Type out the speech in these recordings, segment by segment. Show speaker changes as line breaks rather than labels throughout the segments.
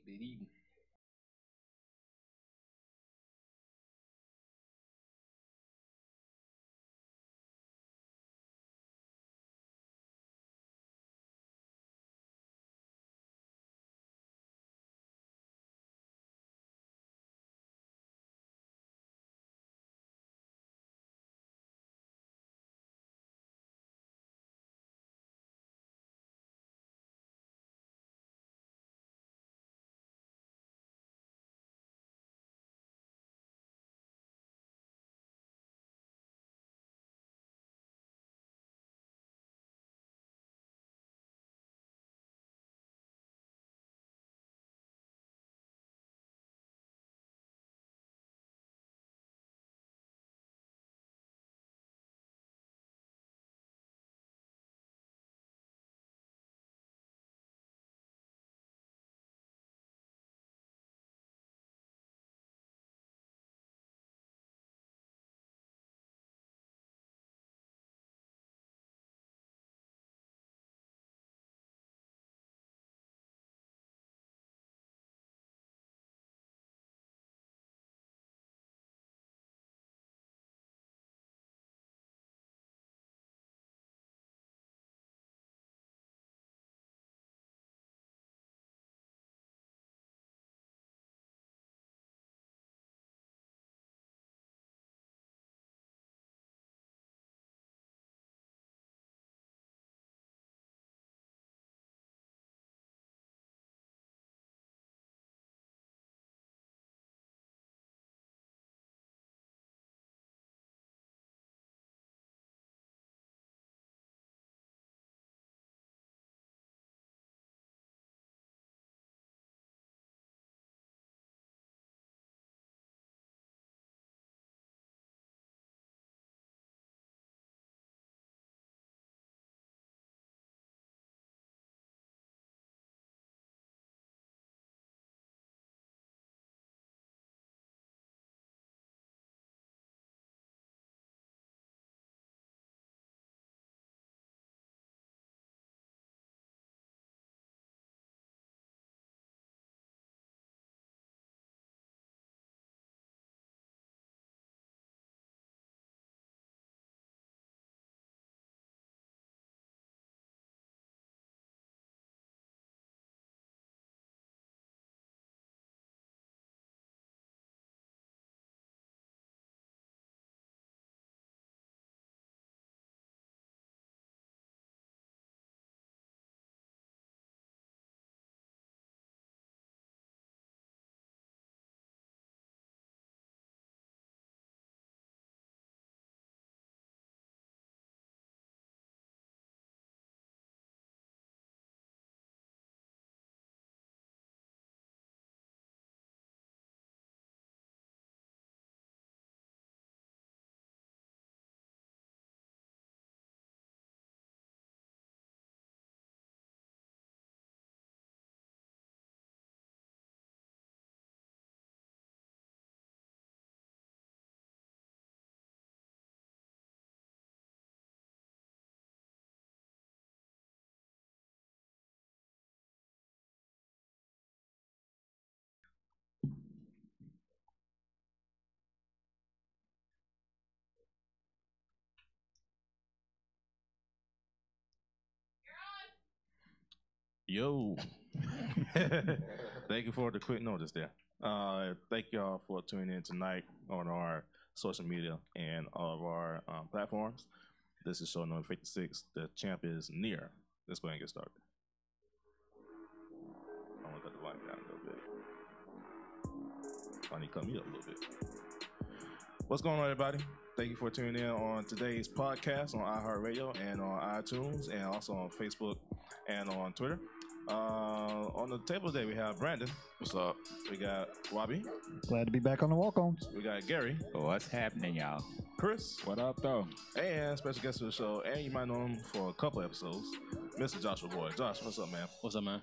Big eating.
Yo, thank you for the quick notice there. Thank y'all for tuning in tonight on our social media and all of our platforms. This is show number 56. The champ is near. Let's go ahead and get started. I'm gonna cut the volume down a little bit. I need to cut me up a little bit. What's going on, everybody? Thank you for tuning in on today's podcast on iHeartRadio and on iTunes and also on Facebook and on Twitter. On the table today, we have Brandon.
What's up?
We got Wabi.
Glad to be back on the Walk-Ons.
We got Gary.
What's happening, y'all?
Chris.
What up, though?
And special guest of the show, and you might know him for a couple episodes, Mr. Joshua Boyd. Josh, what's up, man?
What's up, man?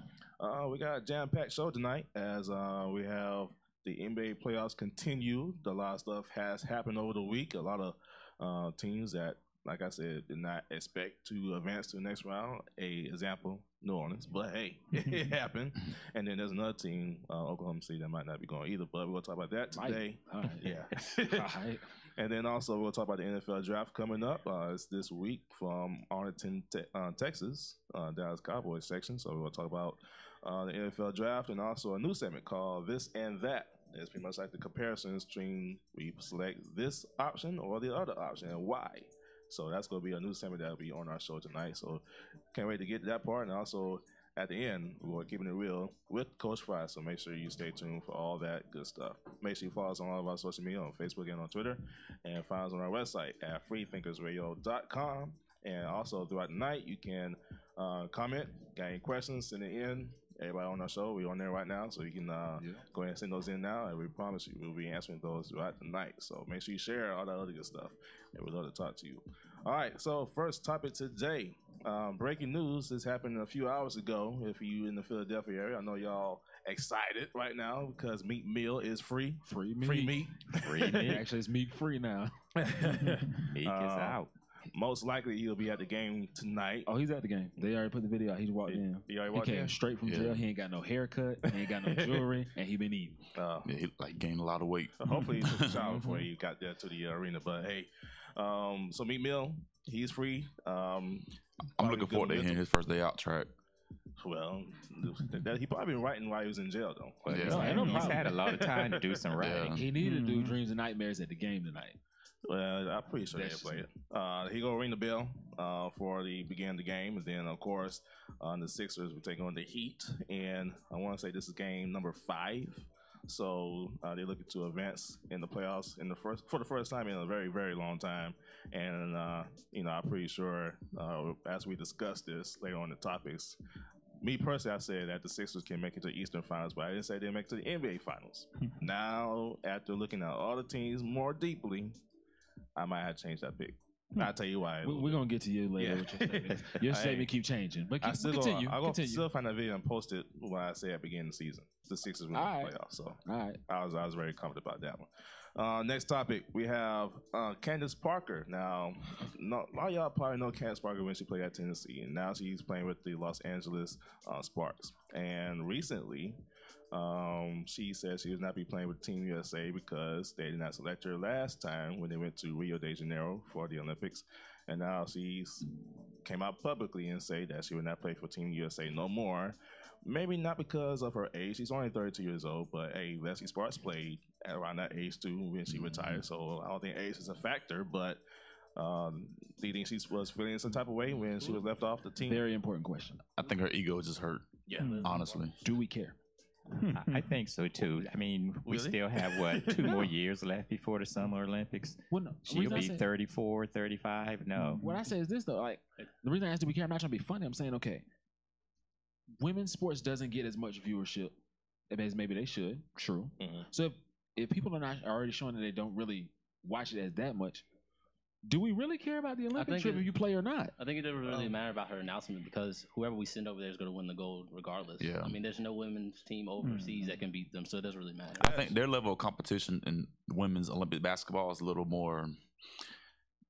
We got a jam-packed show tonight as we have the NBA playoffs continue. A lot of stuff has happened over the week. A lot of teams that like I said, did not expect to advance to the next round. A example, New Orleans, but hey, it happened. And then there's another team, Oklahoma City, that might not be going either. But we're gonna talk about that today.
Right.
Yeah.
All right.
And then also we'll talk about the NFL draft coming up. It's this week from Arlington, Texas, Dallas Cowboys section. So we'll talk about the NFL draft and also a new segment called This and That. It's pretty much like the comparisons between we select this option or the other option and why. So that's going to be a new segment that will be on our show tonight. So can't wait to get to that part. And also at the end, we're keeping it real with Coach Fry. So make sure you stay tuned for all that good stuff. Make sure you follow us on all of our social media on Facebook and on Twitter. And find us on our website at freethinkersradio.com. And also throughout the night, you can comment, got any questions, send it in. Everybody on our show, we're on there right now, so you can go ahead and send those in now, and we promise you we'll be answering those throughout the night. So make sure you share all that other good stuff, and we'd love to talk to you. All right, so first topic today. Breaking news. This happened a few hours ago. If you in the Philadelphia area, I know y'all excited right now because meat meal is free.
Free meat.
Free meat.
Free meat.
Actually, it's meat free now.
Meat is out.
Most likely he'll be at the game tonight.
Oh, he's at the game. They already put the video out. He walked in.
He already walked
came
in?
straight from jail. He ain't got no haircut. He ain't got no jewelry, and he been eating.
Yeah, he like gained a lot of weight.
Hopefully he took a shower before he got there to the arena. But hey, so Meat Mill, he's free.
I'm looking forward to hearing his first day out track.
Well, he probably been writing while he was in jail though.
But
Yeah, he's had a lot of time to do some writing.
He needed to do dreams and nightmares at the game tonight.
Well, I'm pretty sure they'll play it. He gonna ring the bell for the beginning of the game, and then of course the Sixers will take on the Heat, and I want to say this is game number 5. So they're looking to advance in the playoffs for the first time in a very, very long time. And I'm pretty sure as we discuss this later on the topics, me personally, I said that the Sixers can make it to the Eastern Finals, but I didn't say they'd make it to the NBA Finals. Now, after looking at all the teams more deeply, I might have to change that pick. I'll tell you why.
We're going to get to you later with your statement. Your statement keep changing. But continue.
I'm going to still find that video and post it when I say at the beginning of the season. The Sixers win the playoffs. So I was very confident about that one. Next topic, we have Candace Parker. Now, a lot of y'all probably know Candace Parker when she played at Tennessee, and now she's playing with the Los Angeles Sparks. And recently, she said she was not be playing with Team USA because they did not select her last time when they went to Rio de Janeiro for the Olympics. And now she's came out publicly and say that she would not play for Team USA no more. Maybe not because of her age. She's only 32 years old, but hey, Leslie Sparks played at around that age too when she retired. So I don't think age is a factor, but do you think she was feeling some type of way when she was left off the team?
Very important question.
I think her ego is just hurt.
Yeah.
Honestly.
Do we care?
I think so too. I mean, we still have 2 more years left before the Summer Olympics.
Well, no.
She'll be 34, 35. No.
What I say is this though, like the reason I asked do we care, I'm not trying to be funny. I'm saying, okay, women's sports doesn't get as much viewership as maybe they should. True. So if people are not already showing that they don't really watch it as that much, do we really care about the Olympic trip if you play or not?
I think it doesn't really matter about her announcement because whoever we send over there is going to win the gold regardless.
Yeah.
I mean, there's no women's team overseas that can beat them, so it doesn't really matter.
I think their level of competition in women's Olympic basketball is a little more.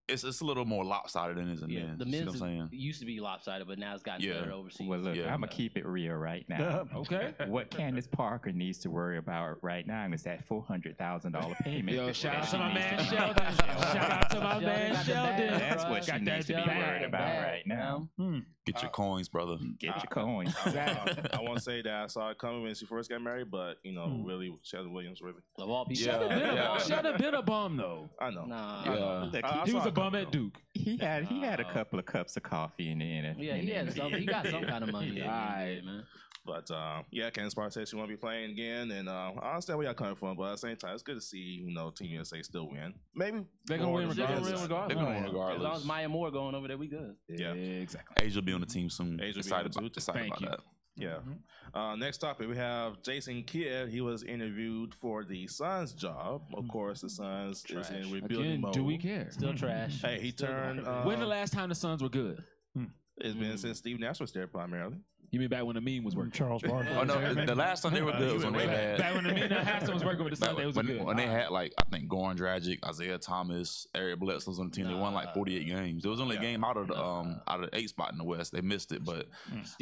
It's a little more lopsided than it is in men.
The men's used to be lopsided, but now it's gotten better overseas.
Well, look, I'm gonna keep it real right now.
Okay.
What Candace Parker needs to worry about right now is that $400,000 payment.
Yo, shout out to my man Sheldon. Shout out to my man Sheldon.
That's what she needs to be worried about right now.
Get your coins, brother.
Get your coins.
I won't say that I saw it coming when she first got married, but really, Sheldon Williams really.
Of all people,
Sheldon been a bum though.
I know.
Nah.
He was a bum at Duke.
He had a couple of cups of coffee in the NFL.
Yeah, he got some kind of money. Man.
But Candace Parker said she won't be playing again, and I understand where y'all coming from, but at the same time, it's good to see Team USA still win. Maybe
they're gonna win regardless.
As long as Maya Moore going over there, we good.
Yeah,
exactly.
Age will be on the team soon.
Age will
excited
be
about that.
Yeah. Next topic, we have Jason Kidd. He was interviewed for the Suns job. Of course, the Suns is in rebuilding mode.
Do we care?
Still trash.
Hey, he turned.
When the last time the Suns were good?
It's been since Steve Nash was there primarily.
You mean back when the meme was working?
Charles Barkley.
Oh no, the last time they were good was when they had
Back when the meme that Hassan was working with the Sunday was good.
when they had like I think Goran Dragic, Isaiah Thomas, Eric Bledsoe was on the team. They won like 48 games. It was only a game out of the 8 spot in the West. They missed it, but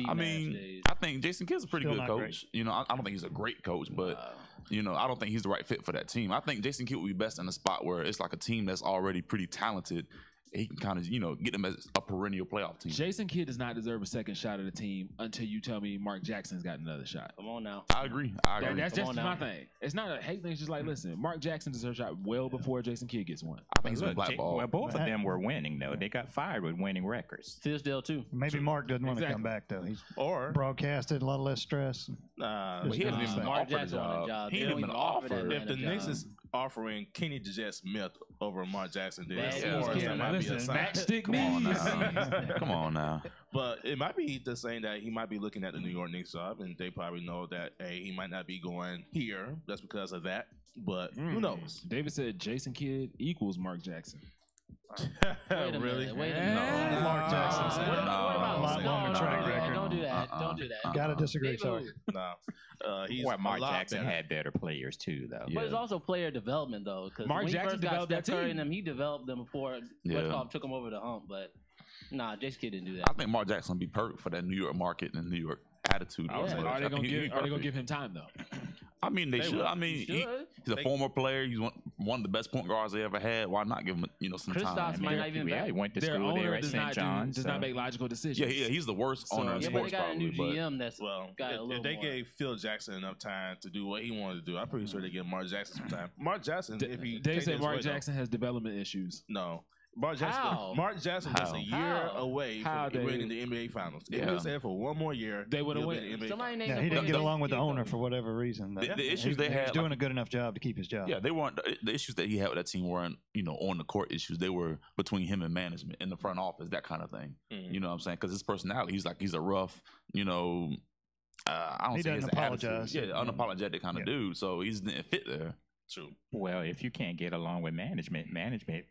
I mean, I think Jason Kidd's a pretty good coach. Great. You know, I don't think he's a great coach, but you know, I don't think he's the right fit for that team. I think Jason Kidd would be best in a spot where it's like a team that's already pretty talented. He can kind of, you know, get them as a perennial playoff team.
Jason Kidd does not deserve a second shot at the team until you tell me Mark Jackson's got another shot.
Come on now.
I agree.
That's just my thing. It's not a hate thing. It's just like, listen, Mark Jackson deserves a shot well before Jason Kidd gets one.
I think he's been blackballed.
Well, both of them were winning, though. They got fired with winning records.
Fizdale, too.
Maybe Mark doesn't want to come back, though. He's broadcasted, a lot less stress.
But he hasn't even
Mark
offered a
Jackson on a job.
He hasn't been offered.
If the Knicks is offering Kenny Jet Smith over Mark Jackson, then
that
might be a sign.
Matchstick
Come on now. Come on now.
But it might be just saying that he might be looking at the New York Knicks job, and they probably know that, hey, he might not be going here just because of that. But who knows?
David said Jason Kidd equals Mark Jackson.
Really?
Wait a minute.
Mark Jackson.
What about
a lot longer track record.
Don't do that. Don't do that.
Gotta disagree. Sorry.
No. He's
Well, Mark
a lot
Jackson
better.
had better players too, though.
But it's also player development, though. Because
Mark
when he
Jackson
first got
developed
Steph
that
Curry
team.
and them, he developed them before Westphal took him over the hump. But nah, Jason Kidd didn't do that.
I think Mark Jackson would be perfect for that New York market and New York attitude.
Yeah.
Are they gonna give him time though?
I mean, they should.
will.
I mean, he's a former player. He's one of the best point guards they ever had. Why not give him, some
Kristaps
time?
might not even
Yeah, he went to
Their
school there
owner
at
does
St.
not
John's.
does not make logical decisions.
Yeah, he's the worst owner in
Yeah, but they
sports
got a new
probably.
GM that's
Well,
got a little
if they
more.
gave Phil Jackson enough time to do what he wanted to do, I'm pretty sure they give Mark Jackson some time. Mark Jackson, if he
They
takes
said
this
Mark
way, though-
Jackson has development issues.
No. Mark Jackson was a year
How?
away from winning the NBA Finals. If he was there for one more year,
They would've
he'll
won.
be in the NBA
Somebody
Finals.
named
Yeah, he didn't get along with the
Steve
owner
Ballmer.
for whatever reason.
The issues they
he
had,
was doing a good enough job to keep his job.
yeah, they weren't the issues that he had with that team weren't on the court issues. They were between him and management in the front office, that kind of thing.
Mhm.
You know what I'm saying? Because his personality, he's a rough, I don't
He
say his
doesn't apologize.
attitude. Yeah, unapologetic kind of dude. So he just didn't fit there.
True.
Well, if you can't get along with management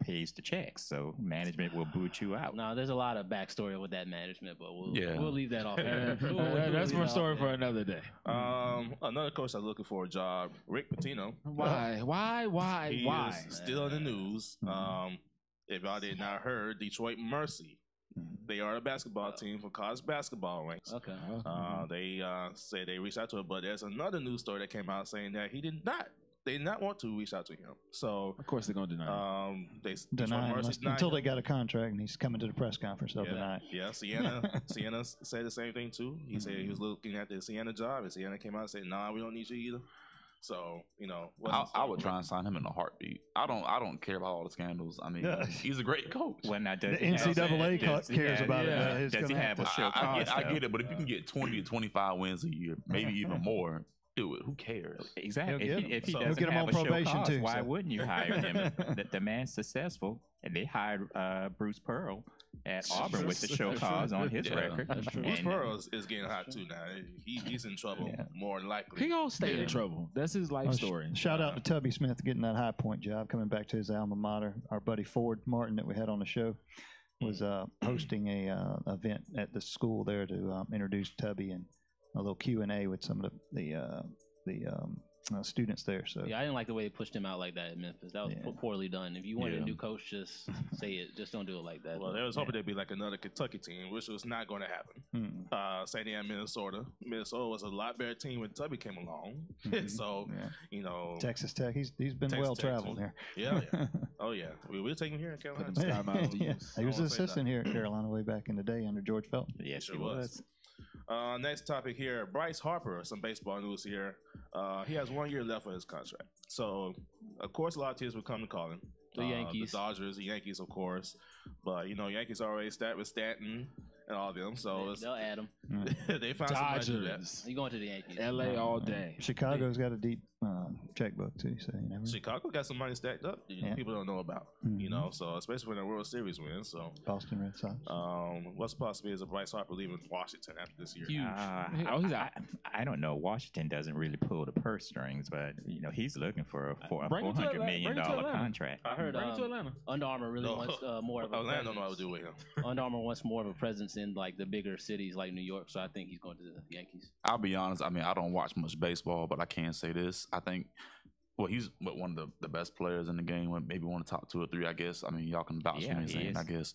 pays the checks, so management will boot you out.
No, there's a lot of backstory with that management, but we'll
Yeah.
leave that off.
That's more story for another day.
Another coach that's looking for a job, Rick Pitino.
Why?
He is still in the news. If y'all did not heard, Detroit Mercy. They are a basketball team for college basketball ranks.
Okay.
They say they reached out to him, but there's another news story that came out saying that they did not want to reach out to him. So
Of course they're gonna deny.
they
Deny him
Mercy denied
until
him.
they got a contract and he's coming to the press conference. They'll deny it.
Yeah, Sienna said the same thing too. He said he was looking at the Sienna job, and Sienna came out and said, "Nah, we don't need you either." So
I would try and sign him in a heartbeat. I don't care about all the scandals. I mean, he's a great coach.
Well, now
The NCAA cares about it.
Does he have a show
I
cause,
get it, but if you can get 20 to 25 wins a year, maybe even more, do it. Who cares?
Exactly.
He'll get
If he
him.
doesn't
He'll get him
have
on
a show
probation,
cause,
too,
why
so.
wouldn't you hire him? The man's successful, and they hired Bruce Pearl at Auburn with the show cause on his record.
Bruce
And-
Pearl is getting hot too now. He's in trouble more than likely.
He gonna stay in trouble. That's his life story.
Shout out to Tubby Smith getting that High Point job, coming back to his alma mater. Our buddy Ford Martin that we had on the show was hosting a event at the school there to introduce Tubby and a little Q&A with some of the students there. So
Yeah, I didn't like the way they pushed him out like that in Memphis. That was poorly done. If you wanted a new coach, just say it. Just don't do it like that.
Well, they was hoping there'd be like another Kentucky team, which was not going to happen. Same thing at Minnesota. Minnesota was a lot better team when Tubby came along. So,
Texas Tech, he's been
Texas
well
Tech,
traveled
too.
there.
Yeah. Oh, yeah. We'll take him here in Carolina.
Sky Miles to
Yeah.
use.
He was
I
an
won't say
assistant here at Carolina way back in the day under George Felton.
Yes,
Sure
he was.
Next topic here, Bryce Harper, some baseball news here. He has 1 year left of his contract. So, of course, a lot of teams will come to call him.
The Yankees.
The Dodgers, the Yankees, of course. But, Yankees already stat with Stanton and all of them. So,
They'll add him.
they found somebody to do that.
Dodgers.
You going to the Yankees?
LA all day.
Chicago's got a deep checkbook too. So you never.
Chicago got some money stacked up. People don't know about. You know, so especially when the World Series win. So
Boston Red Sox.
What's the possibility of Bryce Harper leaving Washington after this year?
Huge.
I don't know. Washington doesn't really pull the purse strings, but you know he's looking for a $400 million contract.
I heard Under Armour really wants more of a
Atlanta don't know what to do with him.
Under Armour wants more of a presence in like the bigger cities like New York, so I think he's going to the Yankees.
I'll be honest. I mean, I don't watch much baseball, but I can say this. I think, well, he's one of the best players in the game. Maybe one of the top 2 or 3, I guess. I mean, y'all can vouch for me saying, I guess.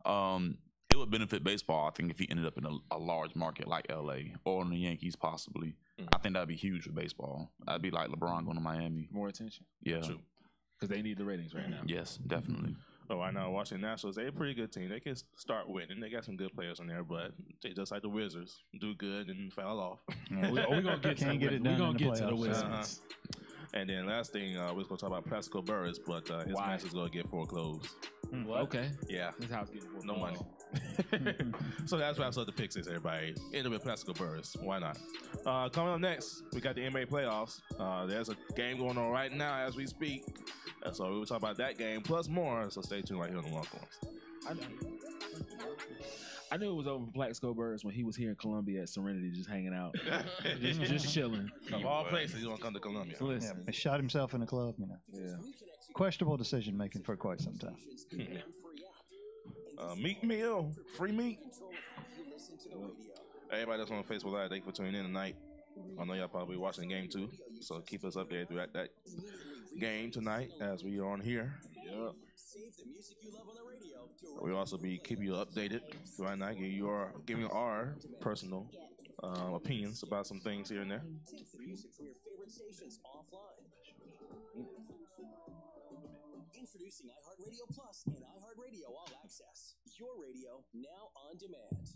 It would benefit baseball, I think, if he ended up in a large market like LA or in the Yankees, possibly. I think that'd be huge for baseball. That'd be like LeBron going to Miami.
More attention.
Yeah.
True.
Because they need the ratings right now.
Yes, definitely.
Oh, I know. Washington Nationals, they're a pretty good team. They can start winning. They got some good players in there, but they just like the Wizards, do good and foul off.
We're gonna get to the Wizards.
And then last thing, we're going to talk about Plaxico Burress, but his match is going to get foreclosed.
What? Okay.
Yeah.
His house getting foreclosed.
No money. So that's wraps up the picks, everybody. End with Plaxico Burress. Why not? Coming up next, we got the NBA playoffs. There's a game going on right now as we speak. So we will talk about that game plus more. So stay tuned right here on the Walk-Ons.
I knew it was over for Plaxico Burress when he was here in Columbia at Serenity, just hanging out, just chilling.
Of all places, he's gonna come to Columbia.
Yeah, he shot himself in the club. You know.
Yeah.
Questionable decision making for quite some time.
Meat meal, free meat. Everybody that's on Facebook Live, thank you for tuning in tonight. I know y'all probably watching the game too, so keep us updated throughout that game tonight as we are on here. Yep. We'll also be keeping you updated throughout the night, giving our personal opinions about some things here and there.
Introducing iHeartRadio Plus and iHeartRadio All Access. Your radio now on demand.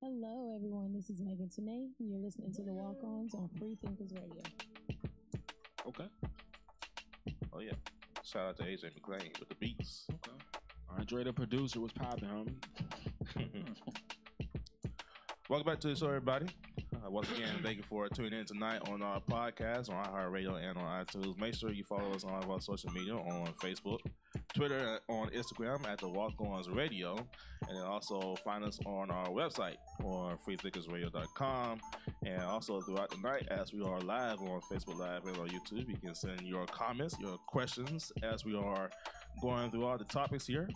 Hello, everyone. This is Megan Tenay. You're listening to the Walk-Ons on Freethinkers Radio.
Okay. Oh, yeah. Shout out to AJ McClain with the beats.
Okay. Andre, the producer, was popping, homie.
Welcome back to the show, everybody. Once again, thank you for tuning in tonight on our podcast on iHeartRadio and on iTunes. Make sure you follow us on all of our social media on Facebook, Twitter, on Instagram at the Walk-Ons Radio, and then also find us on our website on freethinkersradio.com. And also throughout the night, as we are live on Facebook Live and on YouTube, you can send your comments, your questions as we are going through all the topics here.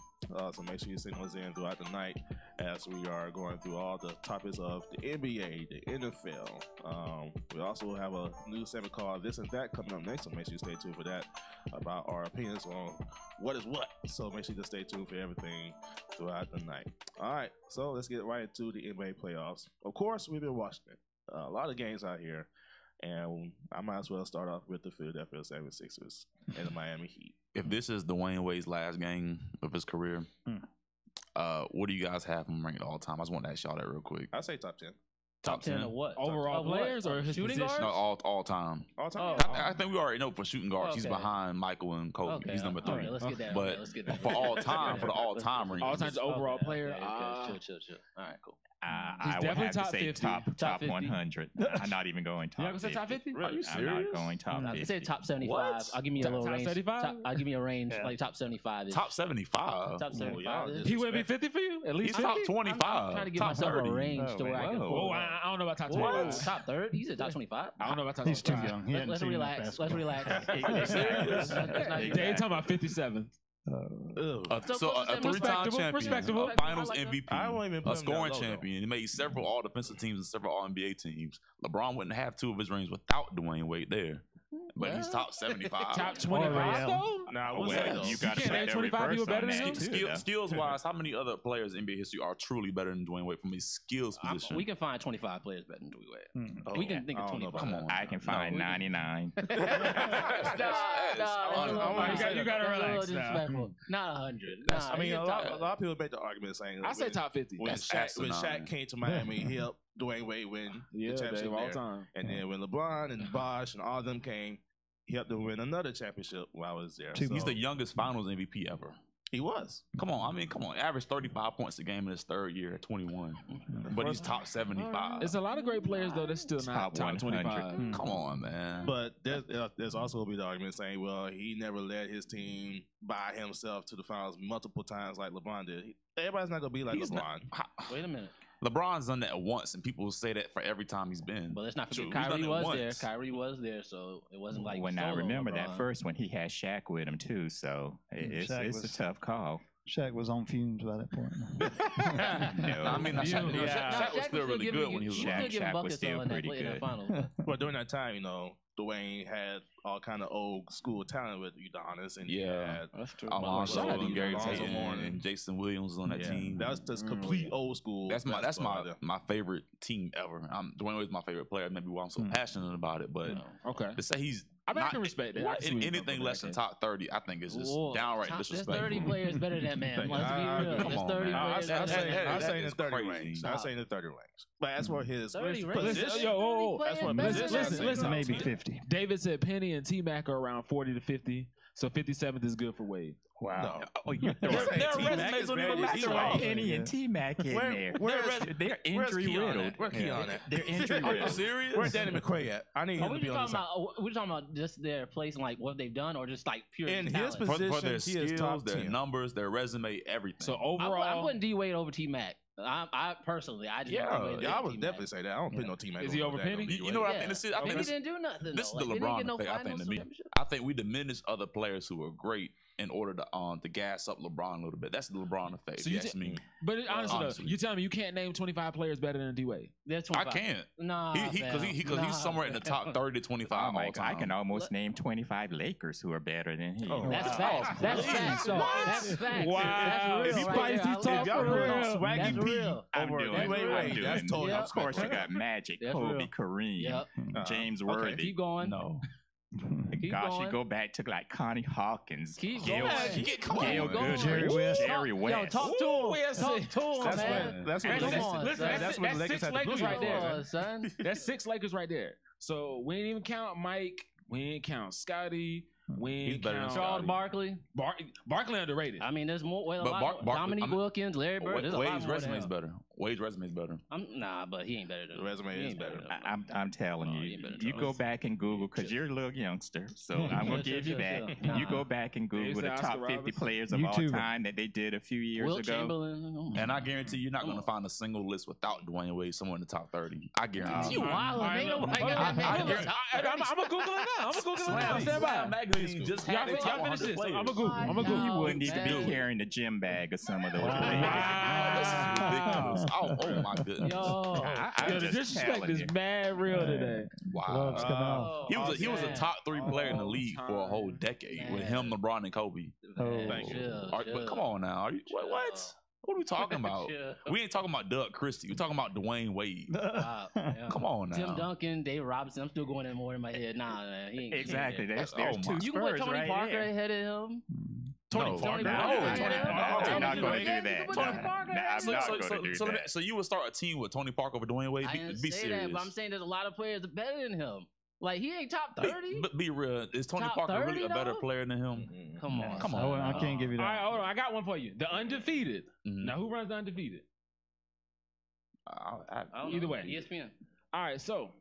So make sure you send those in throughout the night as we are going through all the topics of the NBA, the NFL. We also have a new segment called This and That coming up next, so make sure you stay tuned for that, about our opinions on what is what. So make sure you stay tuned for everything throughout the night. All right, so let's get right into the NBA playoffs. Of course, we've been watching it. A lot of games out here, and I might as well start off with the Philadelphia 76ers and the Miami Heat.
If this is Dwayne Wade's last game of his career, what do you guys have him ranked all time? I just want to ask y'all that real quick.
I'd say top 10.
Top 10 of what?
Overall players or his
shooting
position?
guards?
No, all time.
All time?
I think we already know for shooting guards, he's behind Michael and Kobe.
Okay.
He's number 3.
Right, let's get that.
But
let's get that.
for all time, for the all time ranking,
All time's overall player.
Okay. Chill. All right, cool.
I would
definitely
have to
top
say
50.
top
50.
100. I'm not even going top
You're not gonna say top 50?
Are you
I'm not
serious?
going top 50.
I say top 75.
What?
I'll give me a little
Top
range.
75?
I'll give me a range, like top 75.
Top 75.
Top 75.
y'all
is-
just-
He would be 50 for you? At least
He's top
50?
25.
I'm trying to give
top
myself
30.
a range to where I can.
Whoa.
Oh, I don't know about top
What?
25.
Top 30? He said top 25.
I don't know about top
He's too
25.
young. He hadn't
Let's
seen enough
relax. Let's
basketball.
relax.
Let's not do
They
that.
talking about 57.
Ugh.
So a 3-time champion,
Respectable.
a Finals
I like
MVP,
I won't even put
a
him
scoring
that low, though.
champion. He made several All-Defensive teams and several All-NBA teams. LeBron wouldn't have 2 of his rings without Dwayne Wade there. But he's top 75.
Top 25 though?
Nah, I would
Well,
say though.
you got to
can't name
put
25
every
people
verse
better
on
than
that,
him?
too, though.
Skills wise, how many other players in NBA history are truly better than Dwayne Wade from his skills position?
We can find 25 players better than Dwayne Wade.
Oh,
We can think
I
of
don't know
25.
about
Come
that.
on.
I can find 99.
You gotta relax now.
Not 100.
I mean, a lot of people make the argument saying
I say top 50.
when
That's
Shaq
asinine.
came to Miami, he helped Dwayne Wade win
Yeah,
the championship
Dave, all
there.
time.
And then when LeBron and Bosh and all of them came, he helped them win another championship while I was there.
Two-
He's the youngest Finals MVP ever.
He was.
Come on, average 35 points a game in his third year at 21, but he's top 75.
There's a lot of great players though that's still not top 25.
Come on, man.
But there's also be the argument saying, well, he never led his team by himself to the finals multiple times like LeBron did. Everybody's not gonna be like LeBron.
Wait a minute.
LeBron's done that once, and people say that for every time he's been.
But let's not forget,
He's
Kyrie
done it
was
once.
there. Kyrie was there, so it wasn't like
When I
solo
remember
LeBron.
that first one, he had Shaq with him too, so it's a tough call.
Shaq was on fumes by that point.
No.
I mean, Shaq was still really good when he was
Shaq was still pretty good.
But during that time, Dwayne had all kind of old school talent with Udonis, and
that's true. And Gary Payton and Jason Williams was on that team.
That was just complete old school.
That's my favorite team ever. Dwayne was my favorite player. Maybe why I'm so passionate about it. But to say he's
I can respect that.
Anything less than top 30, I think is just downright disrespectful.
There's 30 players better than that man. Let's be real. There's 30 players.
I'm saying the 30 range. I'm saying the 30 range. But as for his position,
listen, maybe 50.
David said Penny and T-Mac are around 40 to 50, so 57th is good for Wade.
Wow.
No.
Oh, you're
Their resumes don't even match right.
Penny and T-Mac in there. They're injury riddled.
Where's Keon at?
They're injury
Are you
riddled.
serious?
Where's Danny McCray at? I need him to be on the side.
We're talking about just their place and like what they've done, or just like pure
In his
talent?
position,
For their
he is
skills,
top
their
10.
numbers, their resume, everything.
So overall,
I'm putting D Wade over T Mac. I personally, I just
I would definitely say that. I don't put no team.
Is he over Penny?
You know what I think this is? I think
he
this
didn't do nothing.
is the LeBron effect. I think to me, I think we diminish other players who are great in order to gas up LeBron a little bit. That's the LeBron effect.
So
you ask me.
But honestly, you telling me you can't name 25 players better than D Wade?
I can't.
Nah,
because he's somewhere in the top 30 to 25 all time.
I can almost name 25 Lakers who are better than him.
Oh, that's facts. That's facts. That's facts.
Wow.
That's real.
Spicy talk for real.
That's real.
I'm doing.
That's totally.
Of course, you got Magic, Kobe, Kareem, James Worthy.
Keep going.
No.
Keep
Gosh,
going.
you go back to like Connie Hawkins,
Keep
Gail
going.
Goodrich,
Jerry West.
Jerry West.
Yo, talk to him, man.
That's what the Lakers had to
Lakers right there.
Son.
That's 6 Lakers right there. So we didn't even count Mike. We didn't count Scotty. We didn't count
Charles Barkley.
Barkley underrated.
I mean, there's more. Well,
But
Dominique Wilkins, Larry Bird. There's a lot
Wade's
more
resume is
than
better. Wade's resume is better.
Nah, but he ain't better than
The resume
he
is
ain't
better.
than
I'm telling
No,
you,
you better
you
tell
go
us.
back and Google because you're a little youngster, so I'm gonna give you that.
Nah.
You go back and Google the
Oscar
top 50
Robertson.
players of all time that they did a few years
Wilt
ago.
Chamberlain.
And I guarantee you're not going to find a single list without Dwayne Wade somewhere in the top 30. I guarantee
You wildin', ain't nobody got that man.
I'm gonna Google it now. Stand by.
Slam magazine just had
Y'all finish this. I'm gonna Google.
You
Oh,
wouldn't even
man.
be carrying the gym bag of some of those players.
This is ridiculous. Oh my goodness.
Yo.
I'm
The
just
disrespect
telling
is
you.
mad real today.
Wow.
Gloves coming off.
He was a top 3 player in the league for a whole decade with him, LeBron, and Kobe.
Thank you.
But come on now. Are you, what? What are we talking about? We ain't talking about Doug Christie. We're talking about Dwayne Wade.
Wow. Yeah.
Come on now.
Tim Duncan, Dave Robinson. I'm still going in more in my head. Nah, man. He ain't
Exactly. There's
Oh,
two
my.
You can put
Spurs
Tony
right
Parker
there.
ahead of him.
Tony Parker.
No, I'm not going to do that.
Tony Parker.
I'm not going to do that.
So you would start a team with Tony Parker over Dwayne Wade?
I didn't
Be
say
serious.
that, but I'm saying there's a lot of players that are better than him. Like he ain't top 30.
But be real. Is Tony
Top
Parker
30
really a better
though?
player than him?
Come on,
Come
son.
on.
I can't give you
All right,
that.
hold on. I got one for you. The undefeated.
Mhm.
Now, who runs the undefeated?
I don't
Either
know.
way.
ESPN.
All right, so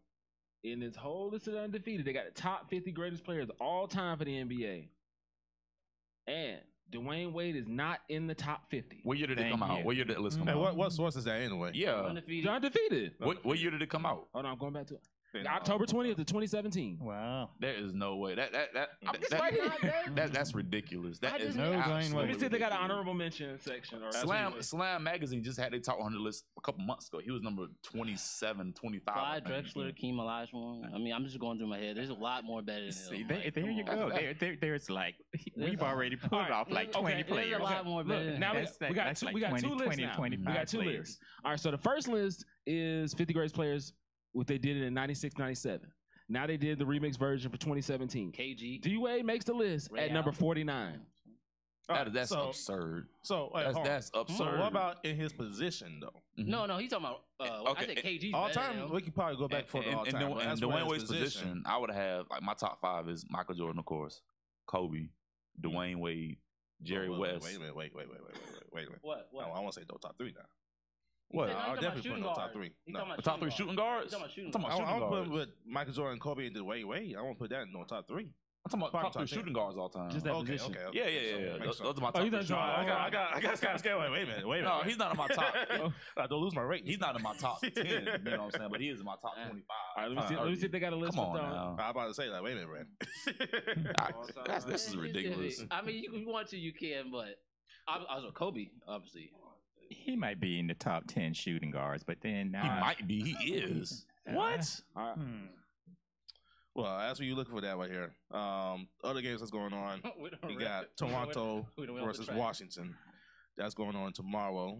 in this whole list of the undefeated, they got the top 50 greatest players of all time for the NBA. And Dwayne Wade is not in the top 50.
What year did it come out? What year did the list come
Hey,
out?
what source is that anyway?
Yeah.
Undefeated.
They're undefeated.
What year did it come out?
Hold on, I'm going back to it. October 20th of 2017.
Wow.
There is no way. That's ridiculous. That is
No Dwayne
Let me
Wade.
see if they got an honorable mention section. Or
Slam Magazine just had their top 100 list a couple months ago. He was number 27, 25. I
Clyde
think.
Drexler, Keem Olajuwon. I mean, I'm just going through my head. There's a lot more better than
See,
him.
there,
Like,
there
come
you
on.
go. There's like we've already put off like 20
There's
players.
a lot more better
Look,
than
now
him.
we got
That's
two,
like
we got
20,
two lists
20,
now.
25
We got two
players.
lists. All right, so the first list is 50 greatest players. What they did it in 96, 97. Now they did the remix version for 2017.
KG.
D Wade makes the list
Ray
at number
Allen.
49.
That's
so-
absurd.
So
That's absurd.
So what about in his position though?
No, he's talking about. I said KG.
All time, we could probably go back for the all time.
And Dwayne Wade's position, I would have like my top 5 is Michael Jordan, of course, Kobe, Dwayne Wade, Jerry West.
Wait a minute. Wait a minute.
What?
I want to say no top three now.
What?
I'll definitely put no top three. No.
Top three shooting guards?
Talking about shooting
I'm talking about
I
shooting
want to
guards.
put Michael Jordan and Kobe into Wade. I want to put that in no top three.
I'm talking about top three
10.
shooting guards all time.
Just that
Okay.
position.
Yeah. Those are my top
you
three
thought-
shooting
I
guards.
got kind of scared. Wait a minute.
No, he's not in my top.
I don't lose my rate.
He's not in my top 10. You know what I'm saying? But he is in my top 25.
All right, let me see if they got a list.
Come on
with,
now.
I'm about to say that. Wait a minute, Brad.
This is ridiculous.
I mean, you want to, you can, but I was with Kobe, obviously.
He might be in the top 10 shooting guards, but then
He might be. He is. What?
All right.
Well, as we look for that right here, other games that's going on, you got Toronto versus Washington. That's going on tomorrow.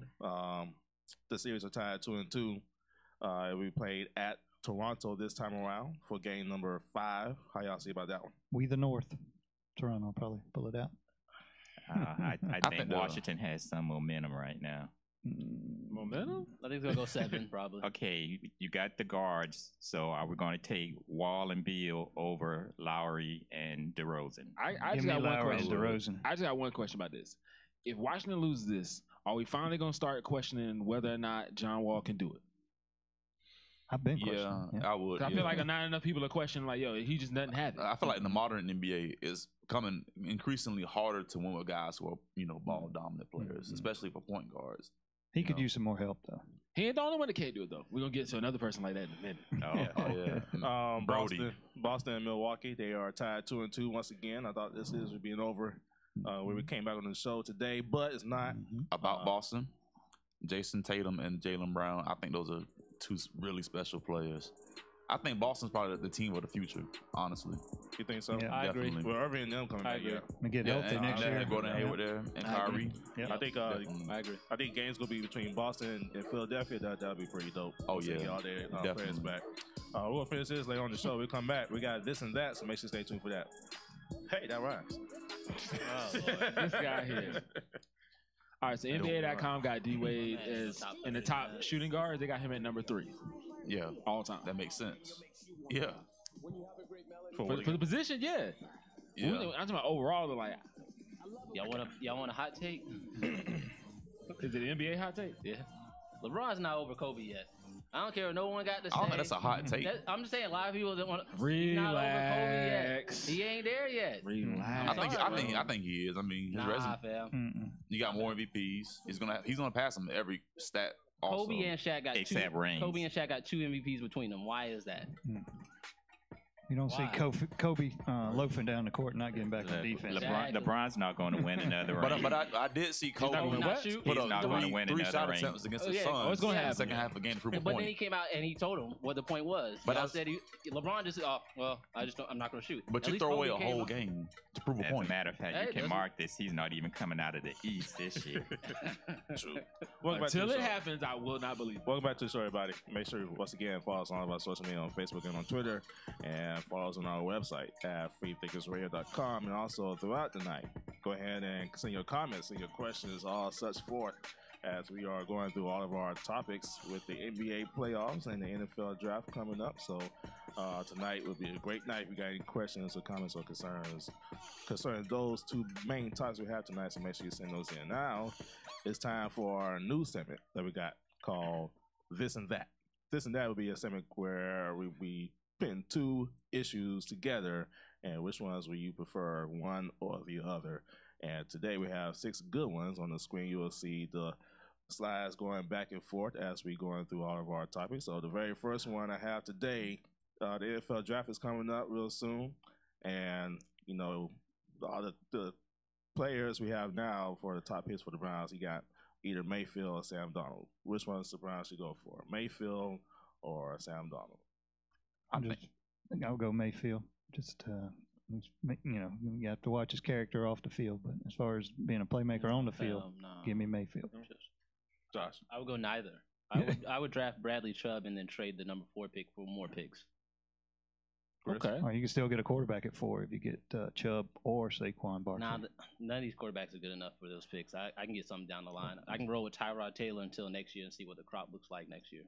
The series are tied 2-2. We played at Toronto this time around for game number 5. How y'all see about that one?
We the North. Toronto will probably pull it out.
I think
think
Washington has some momentum right now.
Momentum?
I think it's gonna go 7 probably.
Okay, you got the guards, so are we going to take Wall and Beal over Lowry and DeRozan?
I
Give
just
me
got one
Lowry and
question.
DeRozan.
I just got one question about this. If Washington loses this, are we finally gonna start questioning whether or not John Wall can do it?
I've been
Yeah,
questioning.
I would.
'Cause I feel like not enough people are questioning, like, yo, he just doesn't have it.
I feel like the modern NBA is becoming increasingly harder to win with guys who are, ball dominant players, especially for point guards.
He could use some more help, though.
He ain't the only one that can't do it, though. We're gonna get to another person like that in a minute.
Oh, yeah. Brody.
Boston and Milwaukee, they are tied 2-2 once again. I thought this would be over when we came back on the show today, but it's not.
About Boston, Jason Tatum and Jaylen Brown, I think those are two really special players. I think Boston's probably the team of the future, honestly.
You think so?
Yeah.
I agree.
Well, Irving and them coming back, yeah.
We get healthy next year.
Gordon Hayward there and Kyrie.
Yeah.
I think
I agree.
I think games gonna be between Boston and Philadelphia. That'll be pretty dope.
Oh,
So
yeah.
get all their players
Definitely.
back. We're gonna finish this later on the show. We'll come back. We got this and that, so make sure you stay tuned for that. Hey, that rhymes.
This guy here. All right, so NBA.com got D Wade as in the top shooting guards. They got him at number 3
Yeah,
all time.
that makes sense. Yeah.
For the position, yeah.
Yeah.
I'm talking about overall. They're like,
Y'all want a hot take?
is it an NBA hot take?
Yeah. LeBron's not over Kobe yet. I don't care what no one got to say.
I don't think that's a hot take.
I'm just saying a lot of people don't want. He's not over Kobe yet.
Relax.
He ain't there yet.
Relax.
I think he is. I mean, his
Nah,
resume.
fam.
You got more MVPs. He's gonna pass him every stat. Also.
Kobe and Shaq got
Except rings.
Kobe and Shaq got 2 MVPs between them. Why is that?
You don't see
Why?
Kobe loafing down the court and not getting back on defense.
LeBron's not going to win another
But
ring.
I did see
not
Kobe
gonna
not shoot?
put
He's not
up
gonna win
three
another
shot
ring.
attempts against
Oh,
his
yeah.
Suns.
Oh, it's gonna
in the
happen.
second half of the game to prove a
But
point.
then he came out and he told him what the point was.
But
Y'all said LeBron just I'm not going to shoot.
But
At
you
least
throw away a
Kobe came
whole
out-
game to prove a
As a
point.
matter of fact,
Hey,
you can
doesn't-
mark this. He's not even coming out of the East this year.
True. Welcome back to
Until
the
it
show.
happens, I will not believe it.
Welcome back to the show, everybody. Make sure once again follow us on all of our social media on Facebook and on Twitter, and follow us on our website at freethinkersradio.com, and also throughout the night. Go ahead and send your comments and your questions, all such forth, as we are going through all of our topics with the NBA playoffs and the NFL draft coming up. So tonight will be a great night. If you got any questions or comments or concerns concerning those two main topics we have tonight, so make sure you send those in. Now it's time for our new segment that we got called This and That. This and That will be a segment where we pin 2 issues together, and which ones will you prefer, one or the other. And today we have 6 good ones on the screen. You will see the slides going back and forth as we going through all of our topics. So the very first one I have today, the NFL draft is coming up real soon, and all the players we have now for the top hits for the Browns, you got either Mayfield or Sam Darnold. Which one's the Browns should go for, Mayfield or Sam Darnold?
I think I'll go Mayfield. Just you have to watch his character off the field, but as far as being a playmaker on the field,
No.
give me Mayfield.
Josh?
I would go neither. I would draft Bradley Chubb and then trade the number 4 pick for more picks.
Okay.
Or you can still get a quarterback at 4 if you get Chubb or Saquon Barkley.
None of these quarterbacks are good enough for those picks. I can get something down the line. I can roll with Tyrod Taylor until next year and see what the crop looks like next year.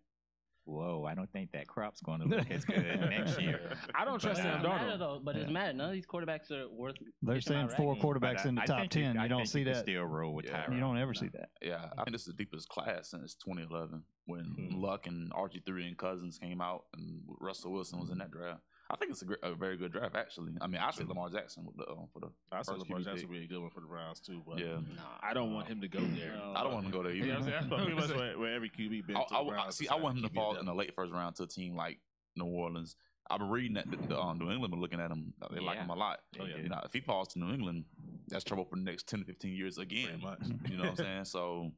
whoa, I don't think that crop's going to look as good next year.
I don't trust Sam Darnold.
But it's matter. None of these quarterbacks are worth.
They're saying 4 quarterbacks in the top 10. You don't see that.
Still roll with Tyrod.
You don't ever see that.
Yeah, I think this is the deepest class since 2011 when Luck and RG3 and Cousins came out and Russell Wilson was in that draft. I think it's a very good draft, actually. I mean, I say Lamar Jackson with the for the.
I say Lamar Jackson would be a good one for the Browns too. But
yeah,
I don't want him to go there.
I don't want him to go there either.
You know what I'm saying? Pretty much where every QB been.
I want him to fall in the late first round to a team like New Orleans. I've been reading that the New England been looking at him. They like him a lot. You know, if he falls to New England, that's trouble for the next 10 to 15 years again.
Pretty much.
You know what I'm saying? So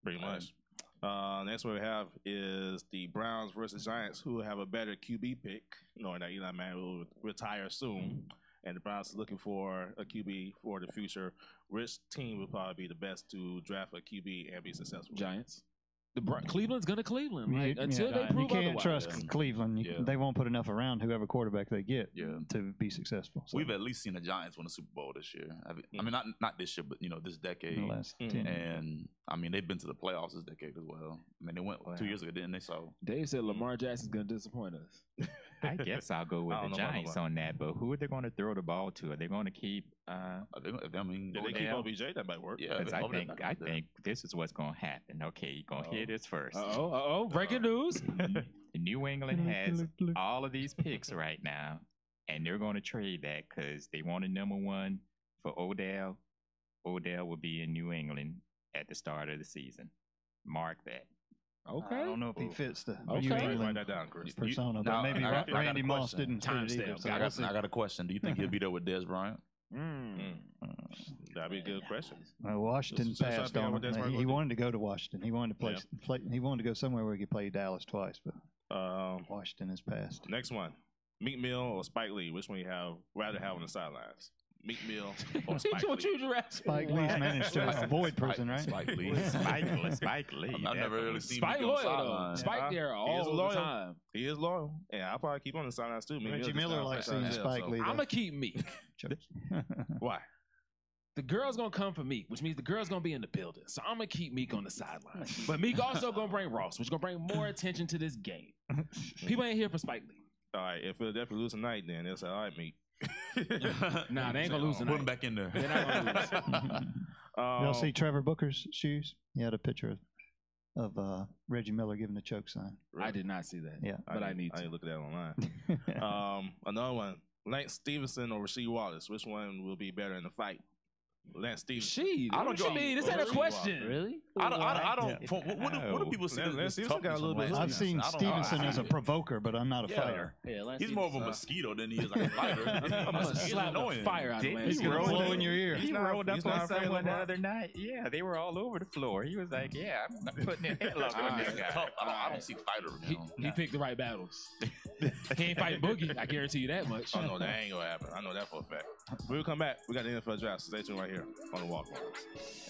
pretty much. Next one we have is the Browns versus Giants, who have a better QB pick, knowing that Eli Manning will retire soon, and the Browns are looking for a QB for the future. Which team would probably be the best to draft a QB and be successful?
Giants. Cleveland's gonna Cleveland until they prove
you can't
otherwise.
trust Cleveland. They won't put enough around whoever quarterback they get to be successful. So.
We've at least seen the Giants win a Super Bowl this year. I mean, not this year, but you know, this decade.
The last 10.
And I mean, they've been to the playoffs this decade as well. I mean, they went 2 years ago, didn't they? So
Dave said Lamar Jackson's gonna disappoint us.
I guess I'll go with the Giants on that. But who are they going to throw the ball to? Are they going to keep?
If they keep OBJ, that might work.
Yeah,
I think this is what's going to happen. Okay, you're going to hear this first.
Breaking news.
New England has all of these picks right now, and they're going to trade that because they want a number 1 for Odell. Odell will be in New England at the start of the season. Mark that.
Okay. I don't know if he fits the
Write that down, Chris.
persona, but maybe Randy Moss didn't fit it either.
I got a question. Do you think he'll be there with Dez Bryant?
That'd be a good question.
Washington passed on him. He wanted to go to Washington. He wanted to play. He wanted to go somewhere where he could play Dallas twice, but Washington has passed.
Next one: Meek Mill or Spike Lee? Which one you rather have on the sidelines? Meek Mill or Spike Lee?
Spike Lee's managed to avoid prison, right?
Spike Lee.
Spike Lee.
I've never really seen
Spike
Meek
loyal
on the
though. Spike there all the time.
He is loyal. Yeah, I'll probably keep on the sidelines too.
Reggie Miller likes seeing Spike Lee.
I'm gonna keep Meek.
Why?
The girl's gonna come for Meek, which means the girl's gonna be in the building. So I'm gonna keep Meek on the sideline. But Meek also gonna bring Ross, which is gonna bring more attention to this game. People ain't here for Spike Lee.
All right, if Philadelphia lose tonight, then they'll say, all right, Meek.
Nah, they ain't gonna lose tonight.
Put him back in there.
They're not gonna lose.
Y'all see Trevor Booker's shoes? He had a picture of Reggie Miller giving the choke sign.
Really? I did not see that.
Yeah,
but I need to.
I didn't look at that online. Another one: Lance Stevenson or Rasheed Wallace. Which one will be better in the fight? Lance Stevenson.
I don't know. This ain't a question.
Really?
I don't. What do people say?
Lance Stevenson got a little bit.
I've seen Stevenson as a provoker, but I'm not a fighter.
Yeah,
he's more of a mosquito than he is like a fighter.
I'm gonna slap the fire out of Lance.
He's gonna blow in your ear.
He rolled up on someone the other night. Yeah, they were all over the floor. He was like, "Yeah, I'm putting a headlock on this guy."
I don't see fighter.
He picked the right battles. He ain't fighting Boogie. I guarantee you that much.
Oh no, that ain't gonna happen. I know that for a fact. We'll come back. We got the NFL draft. Stay tuned right here on the Walk-Ons.